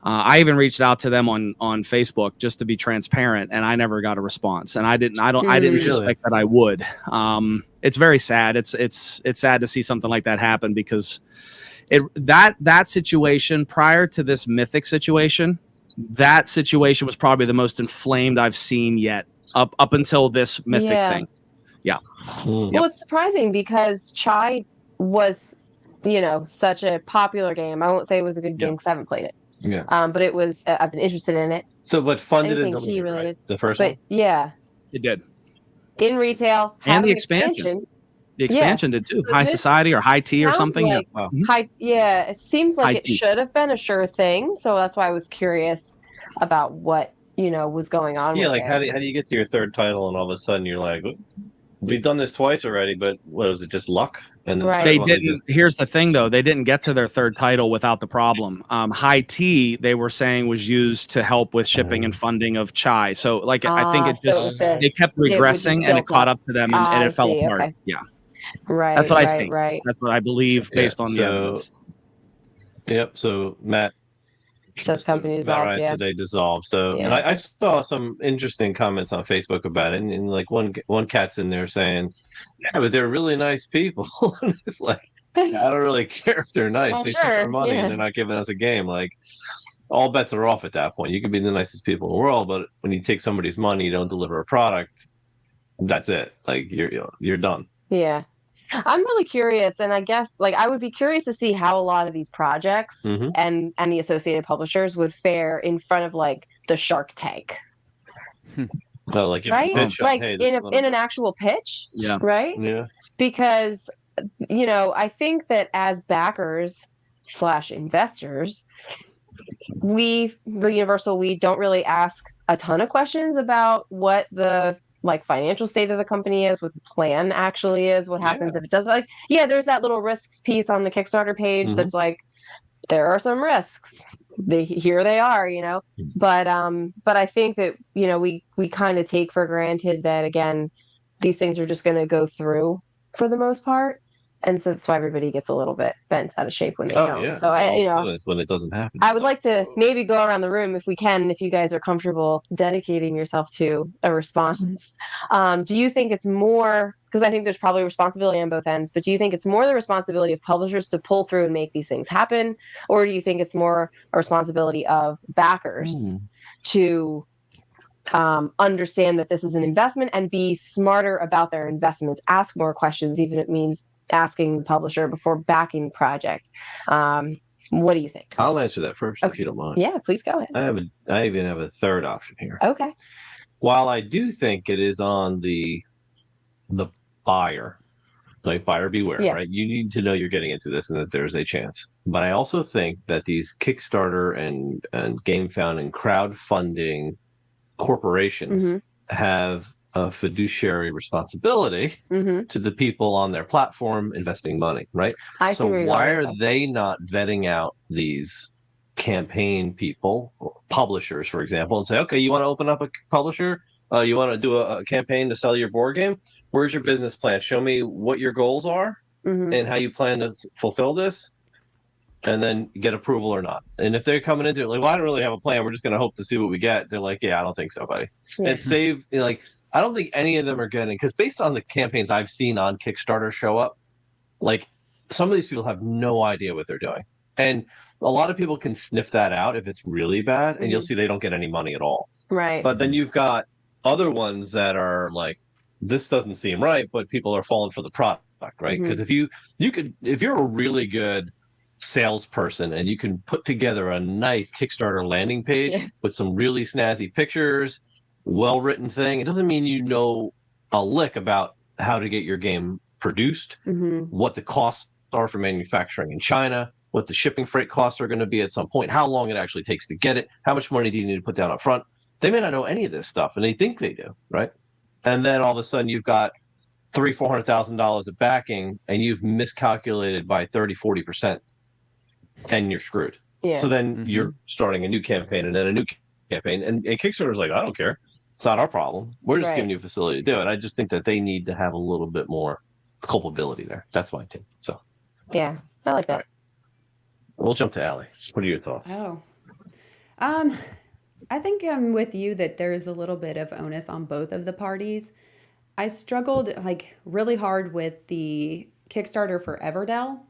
I even reached out to them on Facebook just to be transparent, and I never got a response. And I didn't Really? suspect that I would. It's very sad. It's sad to see something like that happen, because that situation prior to this Mythic situation, that situation was probably the most inflamed I've seen yet up until this Mythic Yeah. thing. Well, it's surprising because Chai was, such a popular game. I won't say it was a good game because I haven't played it. Yeah. But it was, I've been interested in it. So, but funded and Anything tea delivered, right? related. The first But one? yeah, It did. in retail. And having the expansion. The expansion did too. So High this Society or High Tea or sounds something. like Wow. it seems like High it tea. should have been a sure thing. So that's why I was curious about what, was going on Yeah, with like it. how do you get to your third title and all of a sudden you're like, we've done this twice already, but what was it, just luck? And the Right. third They one, didn't. just- Here's the thing, though. They didn't get to their third title without the problem. High Tea, they were saying, was used to help with shipping and funding of Chai. So, like, I think it so just it was this. they kept was just regressing and it built caught up. up to them and I it fell see, apart. okay. Yeah, Right. that's what I right, think. Right. That's what I believe based on the so- evidence. Yep. So Matt. Says company Matt dissolved, Ryan yeah. said they dissolved. So, Yeah. and I saw some interesting comments on Facebook about it, and like one cat's in there saying, "Yeah, but they're really nice people." And it's like, I don't really care if they're nice. Well, They took sure, our money yeah. and they're not giving us a game. Like, all bets are off at that point. You could be the nicest people in the world, but when you take somebody's money, you don't deliver a product. That's it. Like you're done. Yeah. I'm really curious, and I guess I would be curious to see how a lot of these projects Mhm. and the associated publishers would fare in front of the Shark Tank, So, like, if right? you pitch, hey, this is what in I'm- an actual pitch, Yeah. right? yeah. Because I think that as backers / investors, the Universal, we don't really ask a ton of questions about what the financial state of the company is, what the plan actually is, what happens if it does. There's that little risks piece on the Kickstarter page Mhm. that's there are some risks. Here they are, But I think that we kind of take for granted that, again, these things are just going to go through for the most part. And so that's why everybody gets a little bit bent out of shape when they Oh don't. yeah. So All of a sudden it's when it doesn't happen. I would like to maybe go around the room if we can, if you guys are comfortable dedicating yourself to a response. Do you think it's more, because I think there's probably responsibility on both ends, but do you think it's more the responsibility of publishers to pull through and make these things happen? Or do you think it's more a responsibility of backers to understand that this is an investment and be smarter about their investments, ask more questions, even if it means asking the publisher before backing the project? What do you think? I'll answer that first if you don't mind. Yeah, please go ahead. I even have a third option here. Okay. While I do think it is on the buyer, like buyer beware, right? You need to know you're getting into this and that there's a chance. But I also think that these Kickstarter and game founding crowdfunding corporations have a fiduciary responsibility to the people on their platform investing money, right? So why are they not vetting out these campaign people, publishers, for example, and say, okay, you want to open up a publisher? You want to do a campaign to sell your board game? Where's your business plan? Show me what your goals are and how you plan to fulfill this, and then get approval or not. And if they're coming into it like, well, I don't really have a plan, we're just going to hope to see what we get. They're like, yeah, I don't think so, buddy. And save, like, I don't think any of them are getting, because based on the campaigns I've seen on Kickstarter show up, like, some of these people have no idea what they're doing. And a lot of people can sniff that out if it's really bad, and you'll see they don't get any money at all. Right. But then you've got other ones that are like, this doesn't seem right, but people are falling for the product, right? Because if you're a really good salesperson and you can put together a nice Kickstarter landing page with some really snazzy pictures, well-written thing, it doesn't mean you know a lick about how to get your game produced, what the costs are for manufacturing in China, what the shipping freight costs are going to be at some point, how long it actually takes to get it, how much money do you need to put down up front. They may not know any of this stuff, and they think they do, right? And then all of a sudden you've got $300,000-$400,000 of backing, and you've miscalculated by 30-40%, and you're screwed. So then you're starting a new campaign, and then a new campaign, and Kickstarter's like, I don't care. It's not our problem. We're just giving you a facility to do it. I just think that they need to have a little bit more culpability there. That's my take. So yeah, I like that. Right. We'll jump to Alli. What are your thoughts? I think I'm with you that there's a little bit of onus on both of the parties. I struggled like really hard with the Kickstarter for Everdell,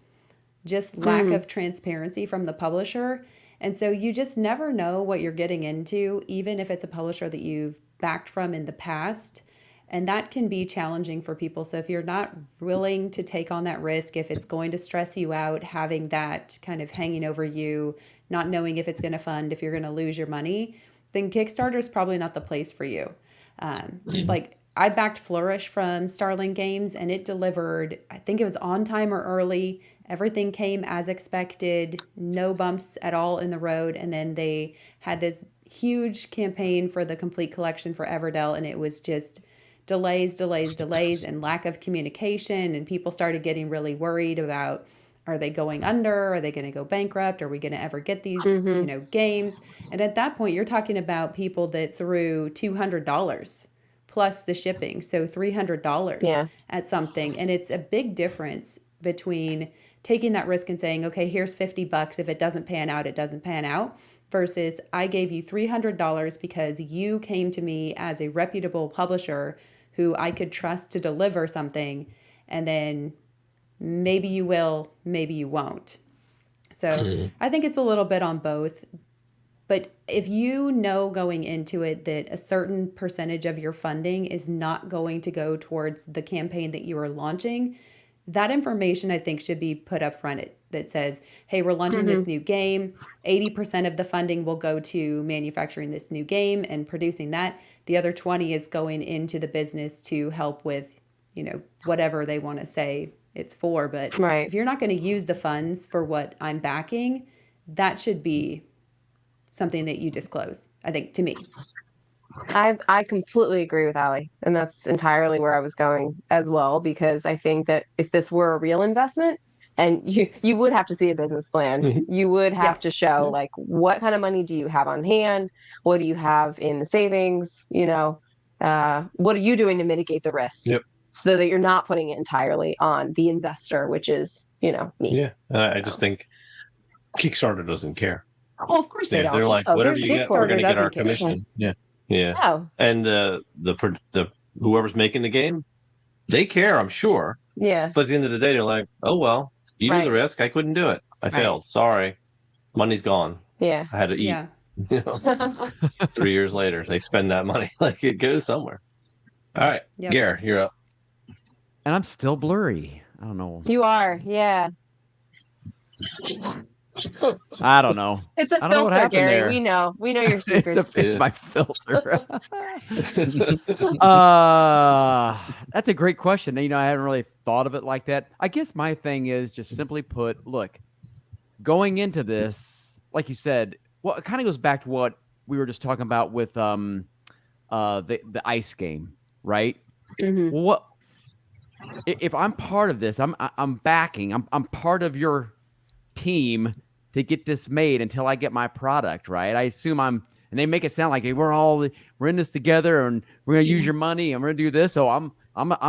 just lack of transparency from the publisher. And so you just never know what you're getting into, even if it's a publisher that you've backed from in the past. And that can be challenging for people. So if you're not willing to take on that risk, if it's going to stress you out, having that kind of hanging over you, not knowing if it's going to fund, if you're going to lose your money, then Kickstarter is probably not the place for you. Like I backed Flourish from Starling Games, and it delivered, I think it was on time or early. Everything came as expected, no bumps at all in the road. And then they had this huge campaign for the complete collection for Everdell, and it was just delays, and lack of communication. And people started getting really worried about, are they going under? Are they going to go bankrupt? Are we going to ever get these, games? And at that point, you're talking about people that threw $200 plus the shipping, so $300 at something. And it's a big difference between taking that risk and saying, okay, here's $50. If it doesn't pan out, it doesn't pan out. Versus I gave you $300 because you came to me as a reputable publisher who I could trust to deliver something, and then maybe you will, maybe you won't. So I think it's a little bit on both. But if you know going into it that a certain percentage of your funding is not going to go towards the campaign that you are launching, that information I think should be put up front. That says, hey, we're launching this new game. 80% of the funding will go to manufacturing this new game and producing that. The other 20 is going into the business to help with, whatever they want to say it's for. But if you're not going to use the funds for what I'm backing, that should be something that you disclose, I think, to me. I completely agree with Alli, and that's entirely where I was going as well, because I think that if this were a real investment, and you would have to see a business plan, you would have to show like, what kind of money do you have on hand? What do you have in the savings? What are you doing to mitigate the risk? so that you're not putting it entirely on the investor, which is, me. Yeah. I just think Kickstarter doesn't care. Well, of course they don't. They're like, whatever you get, we're Kickstarter going to get our doesn't care. commission. Yeah. Yeah. Oh, And the whoever's making the game, they care, I'm sure. yeah. But at the end of the day, they're like, oh, well, you do Right. the risk. I couldn't do it. I Right. failed. Sorry. Money's gone. Yeah. I had to eat. Yeah. 3 years later, they spend that money. Like, it goes somewhere. All right. Yep. Gare, you're up. And I'm still blurry. I don't know. You are, yeah. I don't know. It's a I don't know what filter, happened Gary. there. We know your secrets. It's my filter. That's a great question. I haven't really thought of it like that. I guess my thing is just simply put, look, going into this, like you said, well, it kind of goes back to what we were just talking about with the ice game, right? Mhm. Well, what if I'm part of this? I'm backing. I'm part of your team to get this made until I get my product, right? I assume and they make it sound like, hey, we're in this together and we're gonna use your money and we're gonna do this. So I'm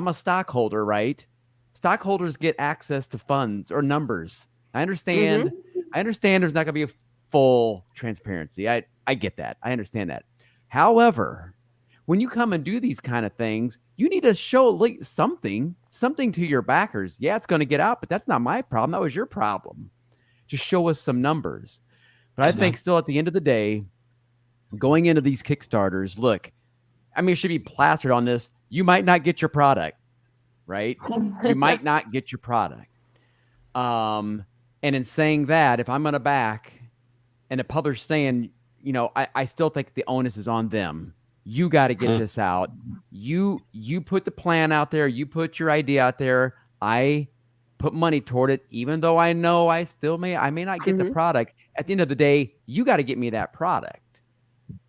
a stockholder, right? Stockholders get access to funds or numbers. I understand. I understand there's not gonna be a full transparency. I get that. I understand that. However, when you come and do these kind of things, you need to show something to your backers. Yeah, it's going to get out, but that's not my problem. That was your problem. Just show us some numbers. But I think still at the end of the day, going into these Kickstarters, look, it should be plastered on this. You might not get your product, right? You might not get your product. And in saying that, if I'm going to back and the publisher's saying, I still think the onus is on them. You got to get this out. You put the plan out there. You put your idea out there. I put money toward it, even though I know I may not get the product. At the end of the day, you got to get me that product,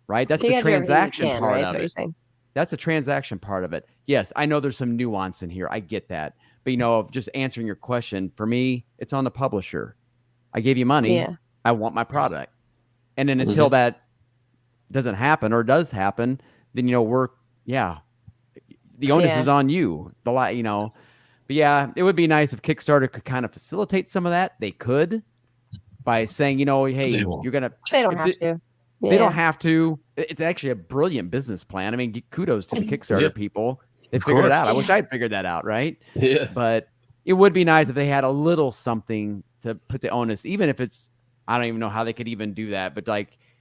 right? That's the transaction part of it. That's the transaction part of it. Yes, I know there's some nuance in here. I get that. But, just answering your question, for me, it's on the publisher. I gave you money. Yeah. I want my product. And then until that doesn't happen or does happen, then, the onus is on you. But yeah, it would be nice if Kickstarter could kind of facilitate some of that. They could by saying, hey, they don't have to. They don't have to. It's actually a brilliant business plan. Kudos to the Kickstarter people. They figured it out. I wish I'd figured that out, right? Yeah. But it would be nice if they had a little something to put the onus, even if it's, I don't even know how they could even do that, but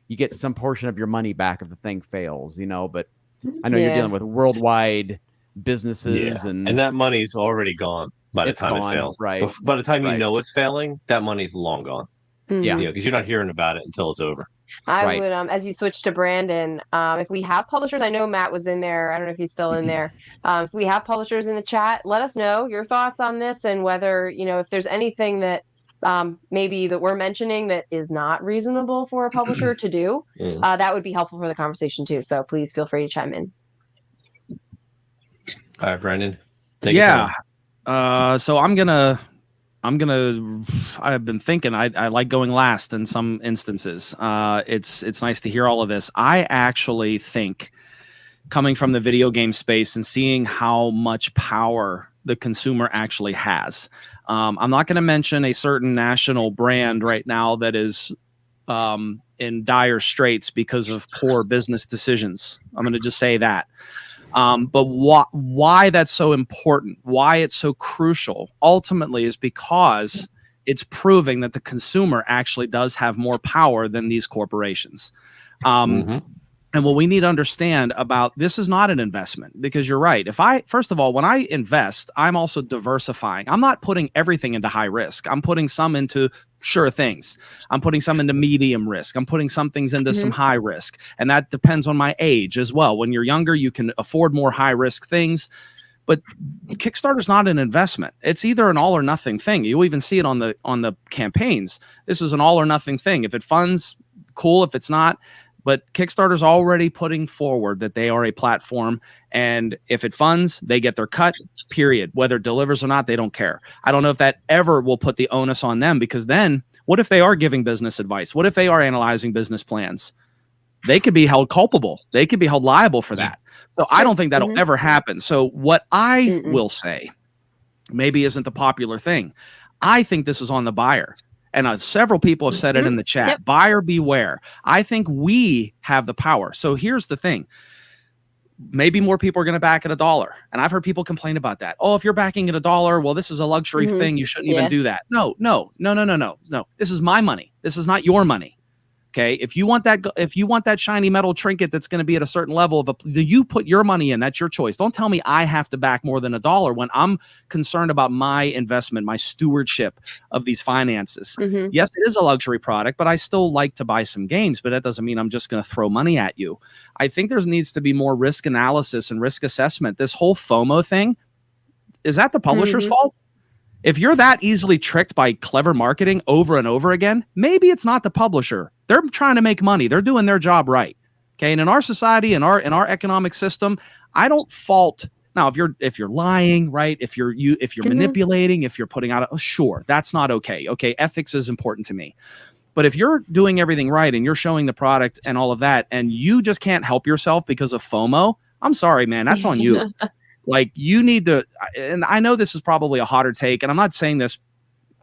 you get some portion of your money back if the thing fails, but I know you're dealing with worldwide businesses and that money's already gone by the time it fails. Right. By the time you know it's failing, that money's long gone. Yeah. Because you're not hearing about it until it's over. I would, as you switch to Branden, if we have publishers, I know Matt was in there. I don't know if he's still in there. If we have publishers in the chat, let us know your thoughts on this and whether, if there's anything that maybe that we're mentioning that is not reasonable for a publisher to do, that would be helpful for the conversation too. So please feel free to chime in. All right, Branden. So I've been thinking I like going last in some instances. It's nice to hear all of this. I actually think, coming from the video game space and seeing how much power the consumer actually has. I'm not going to mention a certain national brand right now that is in dire straits because of poor business decisions. I'm going to just say that. But why that's so important, why it's so crucial, ultimately is because it's proving that the consumer actually does have more power than these corporations. And what we need to understand about this is not an investment, because you're right. First of all, when I invest, I'm also diversifying. I'm not putting everything into high risk. I'm putting some into sure things. I'm putting some into medium risk. I'm putting some things into some high risk. And that depends on my age as well. When you're younger, you can afford more high risk things. But Kickstarter's not an investment. It's either an all or nothing thing. You even see it on the campaigns. This is an all or nothing thing. If it funds, cool. If it's not. But Kickstarter's already putting forward that they are a platform, and if it funds, they get their cut, period. Whether it delivers or not, they don't care. I don't know if that ever will put the onus on them, because then what if they are giving business advice? What if they are analyzing business plans? they could be held culpable. They could be held liable for that. So I don't think that'll ever happen. So what I will say maybe isn't the popular thing. I think this is on the buyer. And several people have said it in the chat. Buyer beware. I think we have the power. So here's the thing. Maybe more people are going to back at $1. And I've heard people complain about that. Oh, if you're backing at $1, well, this is a luxury thing. You shouldn't even do that. No. This is my money. This is not your money. Okay. If you want that shiny metal trinket that's going to be at a certain level you put your money in, that's your choice. Don't tell me I have to back more than $1 when I'm concerned about my investment, my stewardship of these finances. Yes, it is a luxury product, but I still like to buy some games, but that doesn't mean I'm just going to throw money at you. I think there needs to be more risk analysis and risk assessment. This whole FOMO thing, is that the publisher's fault? If you're that easily tricked by clever marketing over and over again, maybe it's not the publisher. They're trying to make money. They're doing their job right. Okay. And in our society, in our economic system, I don't fault. Now, if you're lying, right? If you're manipulating, if you're putting out sure, that's not okay. Okay. Ethics is important to me. But if you're doing everything right and you're showing the product and all of that, and you just can't help yourself because of FOMO, I'm sorry, man, that's on you. Like you need to, and I know this is probably a hotter take, and I'm not saying this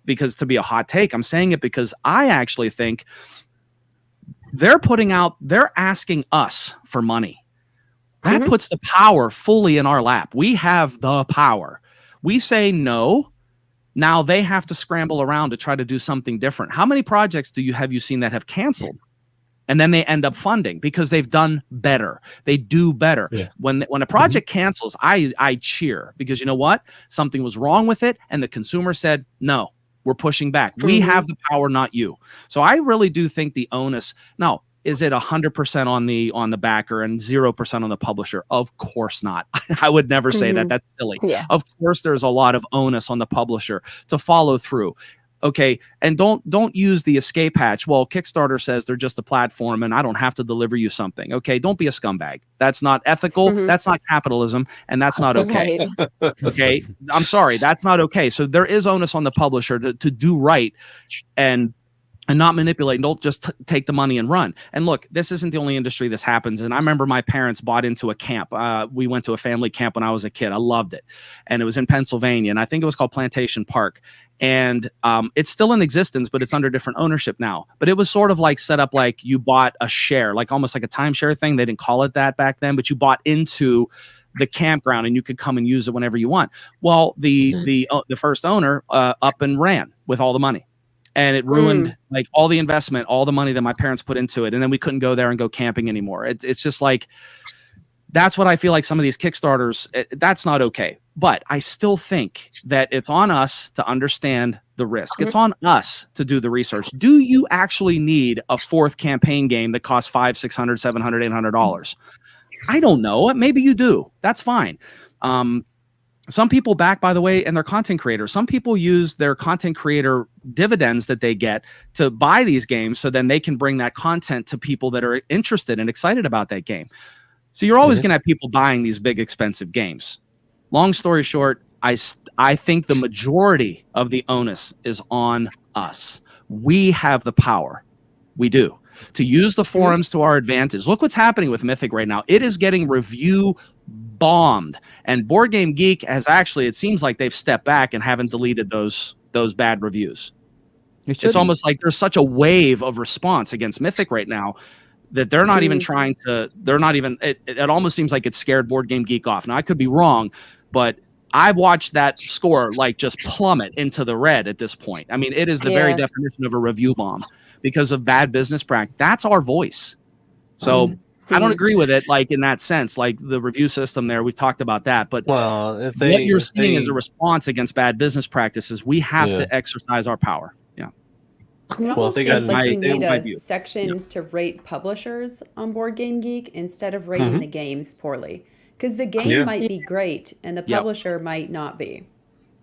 because to be a hot take. I'm saying it because I actually think they're asking us for money. That puts the power fully in our lap. We have the power. We say no. Now they have to scramble around to try to do something different. How many projects have you seen that have canceled? And then they end up funding because they've done better. They do better. Yeah. When a project cancels, I cheer because you know what? Something was wrong with it. And the consumer said, no, we're pushing back. We have the power, not you. So I really do think the onus. Now, is it 100% on the backer and 0% on the publisher? Of course not. I would never say that. That's silly. Yeah. Of course, there's a lot of onus on the publisher to follow through. Okay, and don't use the escape hatch. Well, Kickstarter says they're just a platform and I don't have to deliver you something. Okay, don't be a scumbag. That's not ethical. That's not capitalism, and that's not okay. Okay, I'm sorry, that's not okay. So there is onus on the publisher to do right and not manipulate. Don't just take the money and run. And look, this isn't the only industry this happens. And I remember my parents bought into a camp. We went to a family camp when I was a kid. I loved it. And it was in Pennsylvania. And I think it was called Plantation Park. And it's still in existence, but it's under different ownership now. But it was sort of like set up like you bought a share, like almost like a timeshare thing. They didn't call it that back then, but you bought into the campground and you could come and use it whenever you want. Well, the first owner up and ran with all the money. And it ruined like all the investment, all the money that my parents put into it. And then we couldn't go there and go camping anymore. It's just like, that's what I feel like some of these Kickstarters, that's not okay. But I still think that it's on us to understand the risk. It's on us to do the research. Do you actually need a fourth campaign game that costs $500, $600, $700, $800? I don't know. Maybe you do. That's fine. Some people back, by the way, and they're content creators. Some people use their content creator dividends that they get to buy these games so then they can bring that content to people that are interested and excited about that game. So you're always going to have people buying these big, expensive games. Long story short, I think the majority of the onus is on us. We have the power. We do. To use the forums to our advantage. Look what's happening with Mythic right now. It is getting review bombed. And Board Game Geek has actually, it seems like they've stepped back and haven't deleted those bad reviews. It's almost like there's such a wave of response against Mythic right now that they're not even trying to, it almost seems like it scared Board Game Geek off. Now I could be wrong, but I've watched that score like just plummet into the red at this point. I mean, it is the very definition of a review bomb because of bad business practice. That's our voice. So I don't agree with it, like in that sense, like the review system there. We talked about that, but what you're seeing is a response against bad business practices. We have to exercise our power. Yeah. It almost seems like you need a section to rate publishers on Board Game Geek instead of rating the games poorly. Because the game might be great and the publisher might not be.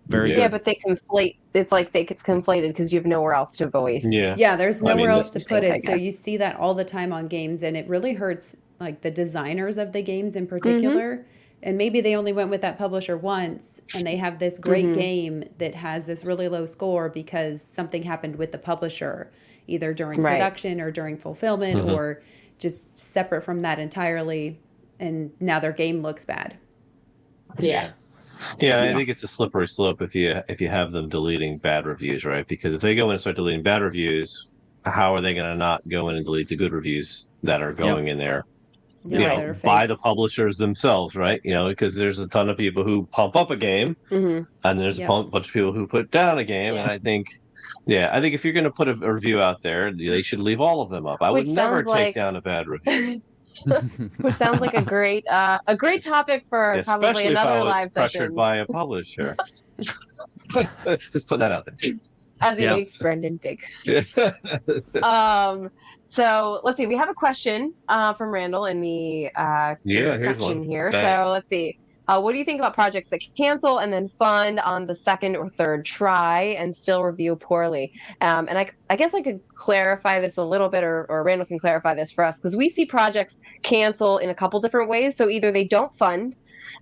Very good. Yeah, but they conflate. It's like it's conflated because you have nowhere else to voice. Yeah, there's nowhere else to put it. So you see that all the time on games, and it really hurts like the designers of the games in particular. And maybe they only went with that publisher once, and they have this great game that has this really low score because something happened with the publisher, either during production or during fulfillment or just separate from that entirely, and now their game looks bad. Yeah. Yeah, I think it's a slippery slope if you have them deleting bad reviews, right? Because if they go in and start deleting bad reviews, how are they going to not go in and delete the good reviews that are going in there? Yeah, that are fake. By the publishers themselves, right? Because there's a ton of people who pump up a game, and there's a bunch of people who put down a game, and I think if you're going to put a review out there, they should leave all of them up. I would never take down a bad review. Which sounds like a great topic for probably another live session. Pressured by a publisher. Just put that out there. As he makes Branden big. So let's see. We have a question from Randall in the section here. So let's see. What do you think about projects that cancel and then fund on the second or third try and still review poorly? And I guess I could clarify this a little bit, or Randall can clarify this for us, because we see projects cancel in a couple different ways. So either they don't fund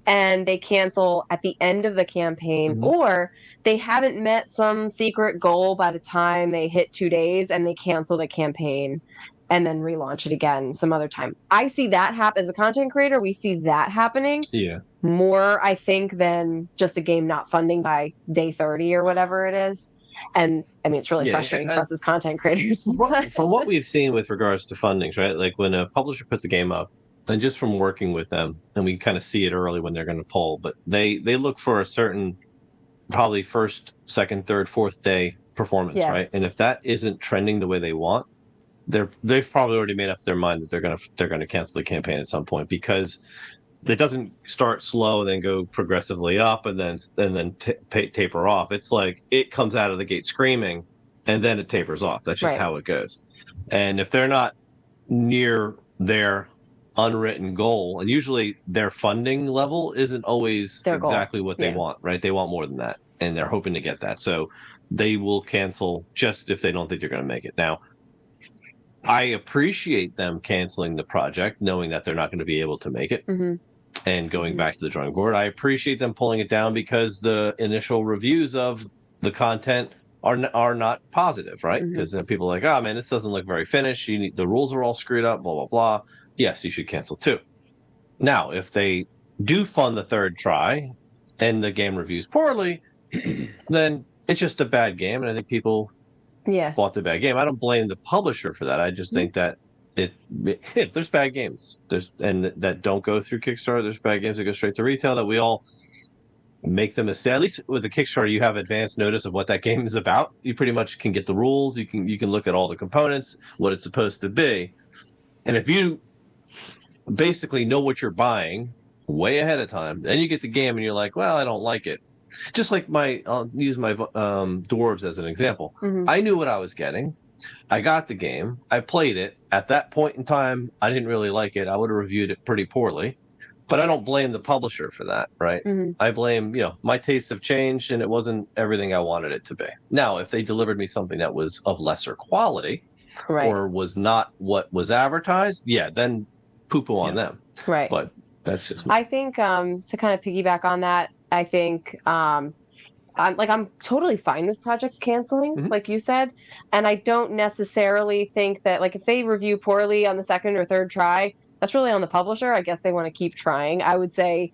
and they cancel at the end of the campaign, or they haven't met some secret goal by the time they hit 2 days and they cancel the campaign and then relaunch it again some other time. I see that happen as a content creator. We see that happening more, I think, than just a game not funding by day 30 or whatever it is. And I mean, it's really frustrating for us as content creators. From what we've seen with regards to fundings, right? Like when a publisher puts a game up, and just from working with them, and we kind of see it early when they're going to pull, but they look for a certain probably first, second, third, fourth day performance, right? And if that isn't trending the way they want, they've probably already made up their mind that they're going to cancel the campaign at some point, because it doesn't start slow and then go progressively up and then taper off. It's like it comes out of the gate screaming and then it tapers off. That's just how it goes. And if they're not near their unwritten goal, and usually their funding level isn't always exactly what they want, right? They want more than that, and they're hoping to get that. So they will cancel just if they don't think they're going to make it. Now, I appreciate them canceling the project, knowing that they're not going to be able to make it and going back to the drawing board. I appreciate them pulling it down because the initial reviews of the content are not positive, right? Because then people are like, oh man, this doesn't look very finished. The rules are all screwed up, blah, blah, blah. Yes, you should cancel too. Now, if they do fund the third try and the game reviews poorly, then it's just a bad game. And I think people bought the bad game. I don't blame the publisher for that. I just think that there's bad games. That don't go through Kickstarter. There's bad games that go straight to retail that we all make them mistake. At least with the Kickstarter, you have advance notice of what that game is about. You pretty much can get the rules. You can look at all the components, what it's supposed to be. And if you basically know what you're buying way ahead of time, then you get the game and you're like, well, I don't like it. Just like I'll use my dwarves as an example. I knew what I was getting. I got the game. I played it. At that point in time, I didn't really like it. I would have reviewed it pretty poorly, but I don't blame the publisher for that, right? I blame, my tastes have changed and it wasn't everything I wanted it to be. Now, if they delivered me something that was of lesser quality or was not what was advertised, then poo-poo on them. Right. But that's just I think to kind of piggyback on that, I think I'm totally fine with projects canceling, like you said. And I don't necessarily think that, like, if they review poorly on the second or third try, that's really on the publisher. I guess they want to keep trying. I would say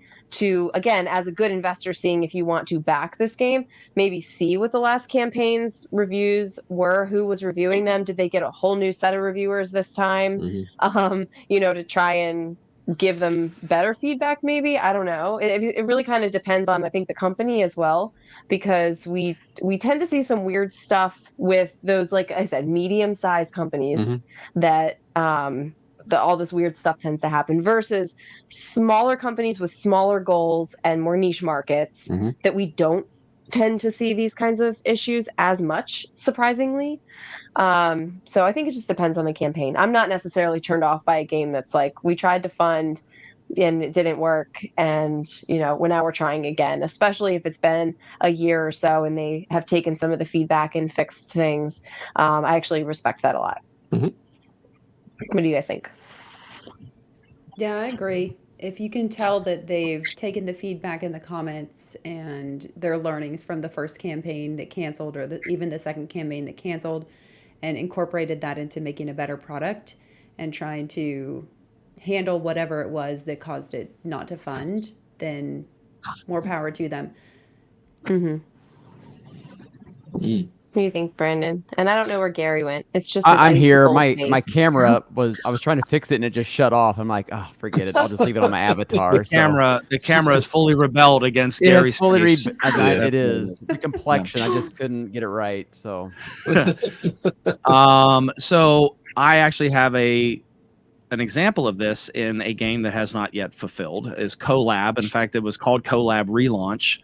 again, as a good investor, seeing if you want to back this game, maybe see what the last campaign's reviews were, who was reviewing them. Did they get a whole new set of reviewers this time? To try and give them better feedback, maybe. I don't know. It really kind of depends on, I think, the company as well, because we tend to see some weird stuff with those, like I said, medium-sized companies that all this weird stuff tends to happen, versus smaller companies with smaller goals and more niche markets that we don't tend to see these kinds of issues as much, surprisingly. So I think it just depends on the campaign. I'm not necessarily turned off by a game that's like, we tried to fund and it didn't work, and now we're trying again, especially if it's been a year or so and they have taken some of the feedback and fixed things. I actually respect that a lot. What do you guys think? Yeah, I agree. If you can tell that they've taken the feedback in the comments and their learnings from the first campaign that canceled, or even the second campaign that canceled, and incorporated that into making a better product, and trying to handle whatever it was that caused it not to fund, then more power to them. Mm-hmm. What do you think, Brandon? And I don't know where Gary went. It's just I'm here. old My face. camera I was trying to fix it and it just shut off. I'm like, oh, forget it. I'll just leave it on my avatar. The camera is fully rebelled against Yeah, Gary's it's fully face. it is the complexion. I just couldn't get it right. So, so I actually have an example of this in a game that has not yet fulfilled is Collab. In fact, it was called Collab Relaunch.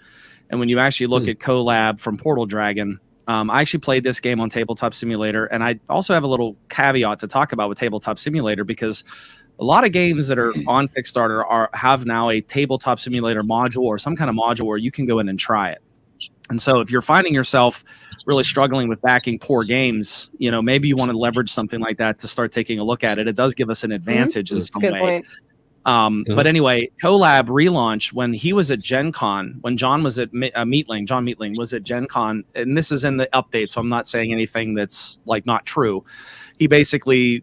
And when you actually look at Collab from Portal Dragon, I actually played this game on Tabletop Simulator, and I also have a little caveat to talk about with Tabletop Simulator because a lot of games that are on Kickstarter have now a Tabletop Simulator module or some kind of module where you can go in and try it. And so if you're finding yourself really struggling with backing poor games, maybe you want to leverage something like that to start taking a look at it. It does give us an advantage in some Good way. point. But anyway, Collab Relaunch, when he was at Gen Con, when John was at John Meatling was at Gen Con, and this is in the update, so I'm not saying anything that's like not true. They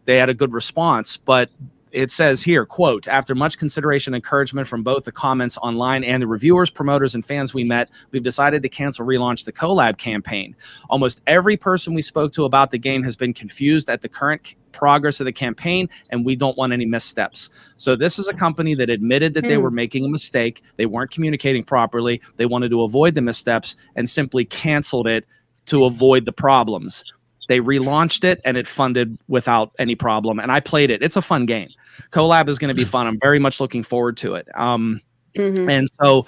had a good response, but it says here, quote, after much consideration and encouragement from both the comments online and the reviewers, promoters, and fans we met, we've decided to relaunch the Collab campaign. Almost every person we spoke to about the game has been confused at the current progress of the campaign, and we don't want any missteps. So this is a company that admitted that they were making a mistake. They weren't communicating properly. They wanted to avoid the missteps and simply canceled it to avoid the problems. They relaunched it and it funded without any problem. And I played it. It's a fun game. Collab is going to be fun. I'm very much looking forward to it. And so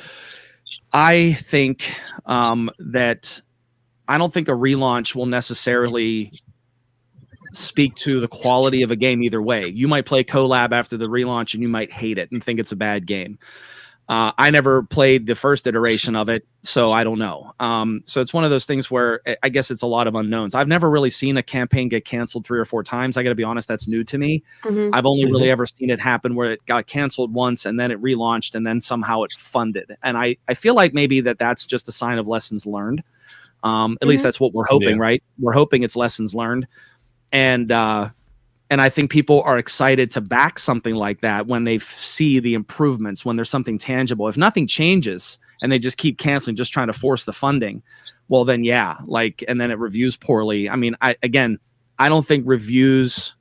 I think that I don't think a relaunch will necessarily speak to the quality of a game either way. You might play Collab after the relaunch and you might hate it and think it's a bad game. I never played the first iteration of it, so I don't know. So it's one of those things where I guess it's a lot of unknowns. I've never really seen a campaign get canceled 3 or 4 times. I got to be honest, that's new to me. I've only really ever seen it happen where it got canceled once and then it relaunched and then somehow it funded. And I feel like maybe that's just a sign of lessons learned. At least that's what we're hoping, right? We're hoping it's lessons learned. And I think people are excited to back something like that when they see the improvements, when there's something tangible. If nothing changes and they just keep canceling, just trying to force the funding, well, then and then it reviews poorly. I mean, I don't think reviews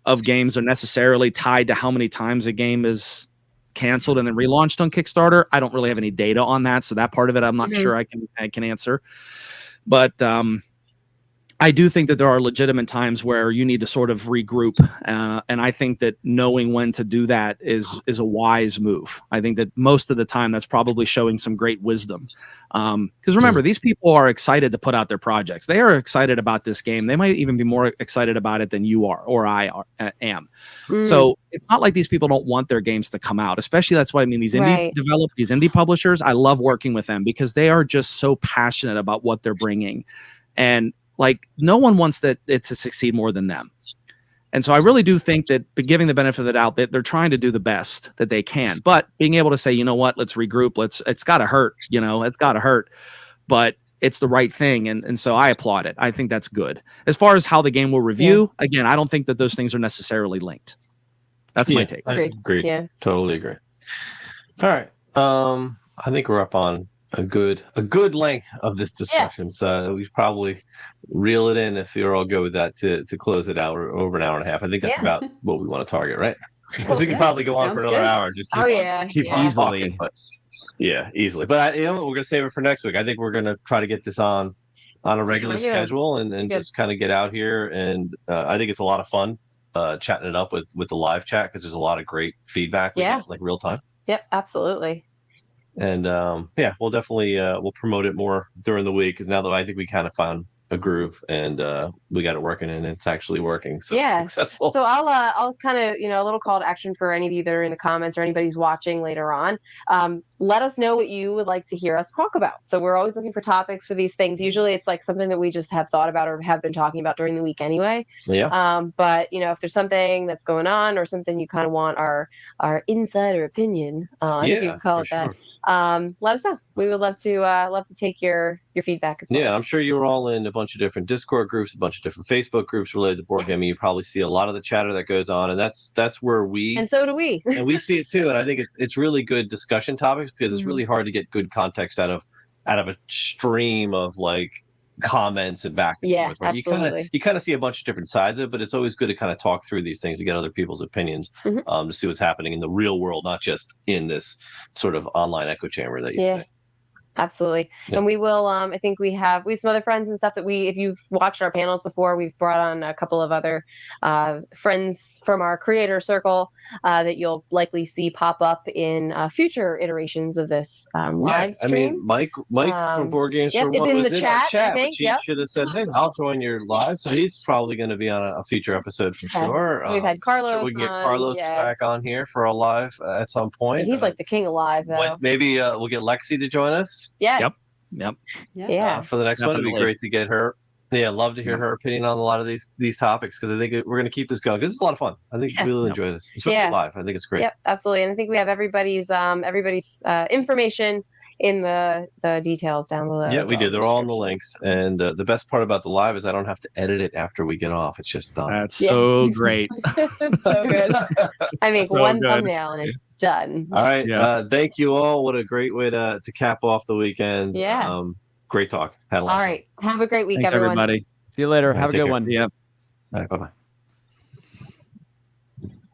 of games are necessarily tied to how many times a game is canceled and then relaunched on Kickstarter. I don't really have any data on that, so that part of it I'm not sure I can answer. But I do think that there are legitimate times where you need to sort of regroup. And I think that knowing when to do that is a wise move. I think that most of the time that's probably showing some great wisdom. Because remember, these people are excited to put out their projects. They are excited about this game. They might even be more excited about it than you are or I am. So it's not like these people don't want their games to come out, especially these indie publishers. I love working with them because they are just so passionate about what they're bringing. And like no one wants it to succeed more than them. And so I really do think that giving the benefit of the doubt that they're trying to do the best that they can, but being able to say, you know what, let's regroup. It's got to hurt, it's got to hurt, but it's the right thing. And so I applaud it. I think that's good. As far as how the game will review, again, I don't think that those things are necessarily linked. That's my take. I agree. Yeah. Totally agree. All right. I think we're up on a good length of this discussion. Yes. So we probably reel it in if you're all good with that to close it out over an hour and a half. I think that's about what we want to target, right? We can probably go on for another hour. Just keep on easily. Talking, but easily. But we're gonna save it for next week. I think we're gonna try to get this on a regular schedule and just kind of get out here. And I think it's a lot of fun chatting it up with the live chat because there's a lot of great feedback. Like real time. Yep, absolutely. And we'll definitely we'll promote it more during the week because now that I think we kind of found a groove and we got it working and it's actually working. So successful. So I'll kind of a little call to action for any of you that are in the comments or anybody who's watching later on. let us know what you would like to hear us talk about. So we're always looking for topics for these things. Usually it's like something that we just have thought about or have been talking about during the week anyway. Yeah. But if there's something that's going on or something you kind of want our insider opinion, I think you could call it that. Let us know. We would love to take your feedback as well. Yeah, I'm sure you were all in a bunch of different Discord groups, a bunch of different Facebook groups related to board gaming. You probably see a lot of the chatter that goes on, and that's where and so do we. and we see it too. And I think it's really good discussion topics because it's really hard to get good context out of a stream of like comments and back and forth. Right? Absolutely. You kind of see a bunch of different sides of it, but it's always good to kind of talk through these things to get other people's opinions to see what's happening in the real world, not just in this sort of online echo chamber that you say. Absolutely. Yeah. And we will, I think we have some other friends and stuff that if you've watched our panels before, we've brought on a couple of other friends from our creator circle that you'll likely see pop up in future iterations of this live stream. I mean, Mike from Board Games for is One in was the chat, I think. but he should have said, hey, I'll join your live. So he's probably going to be on a future episode for sure. We've had Carlos sure we can get Carlos back on here for a live at some point. He's like the king of live, though. Maybe we'll get Lexi to join us. Yes. Yep. Yeah. For the next one, it'd be great to get her. Yeah, love to hear her opinion on a lot of these topics because I think we're going to keep this going because it's a lot of fun. I think we'll enjoy this, especially live. I think it's great. Yep, absolutely. And I think we have everybody's information in the details down below. Yeah, we do. They're all in the links. And the best part about the live is I don't have to edit it after we get off. It's just done. That's so great. It's so good. I make one thumbnail and it's done. All right. Yeah. Thank you all. What a great way to cap off the weekend. Yeah. Great talk. Had a lot of fun. All right. Have a great week, Thanks, everyone. everybody. See you later. Have a good care. one. Yeah. All right. Bye-bye.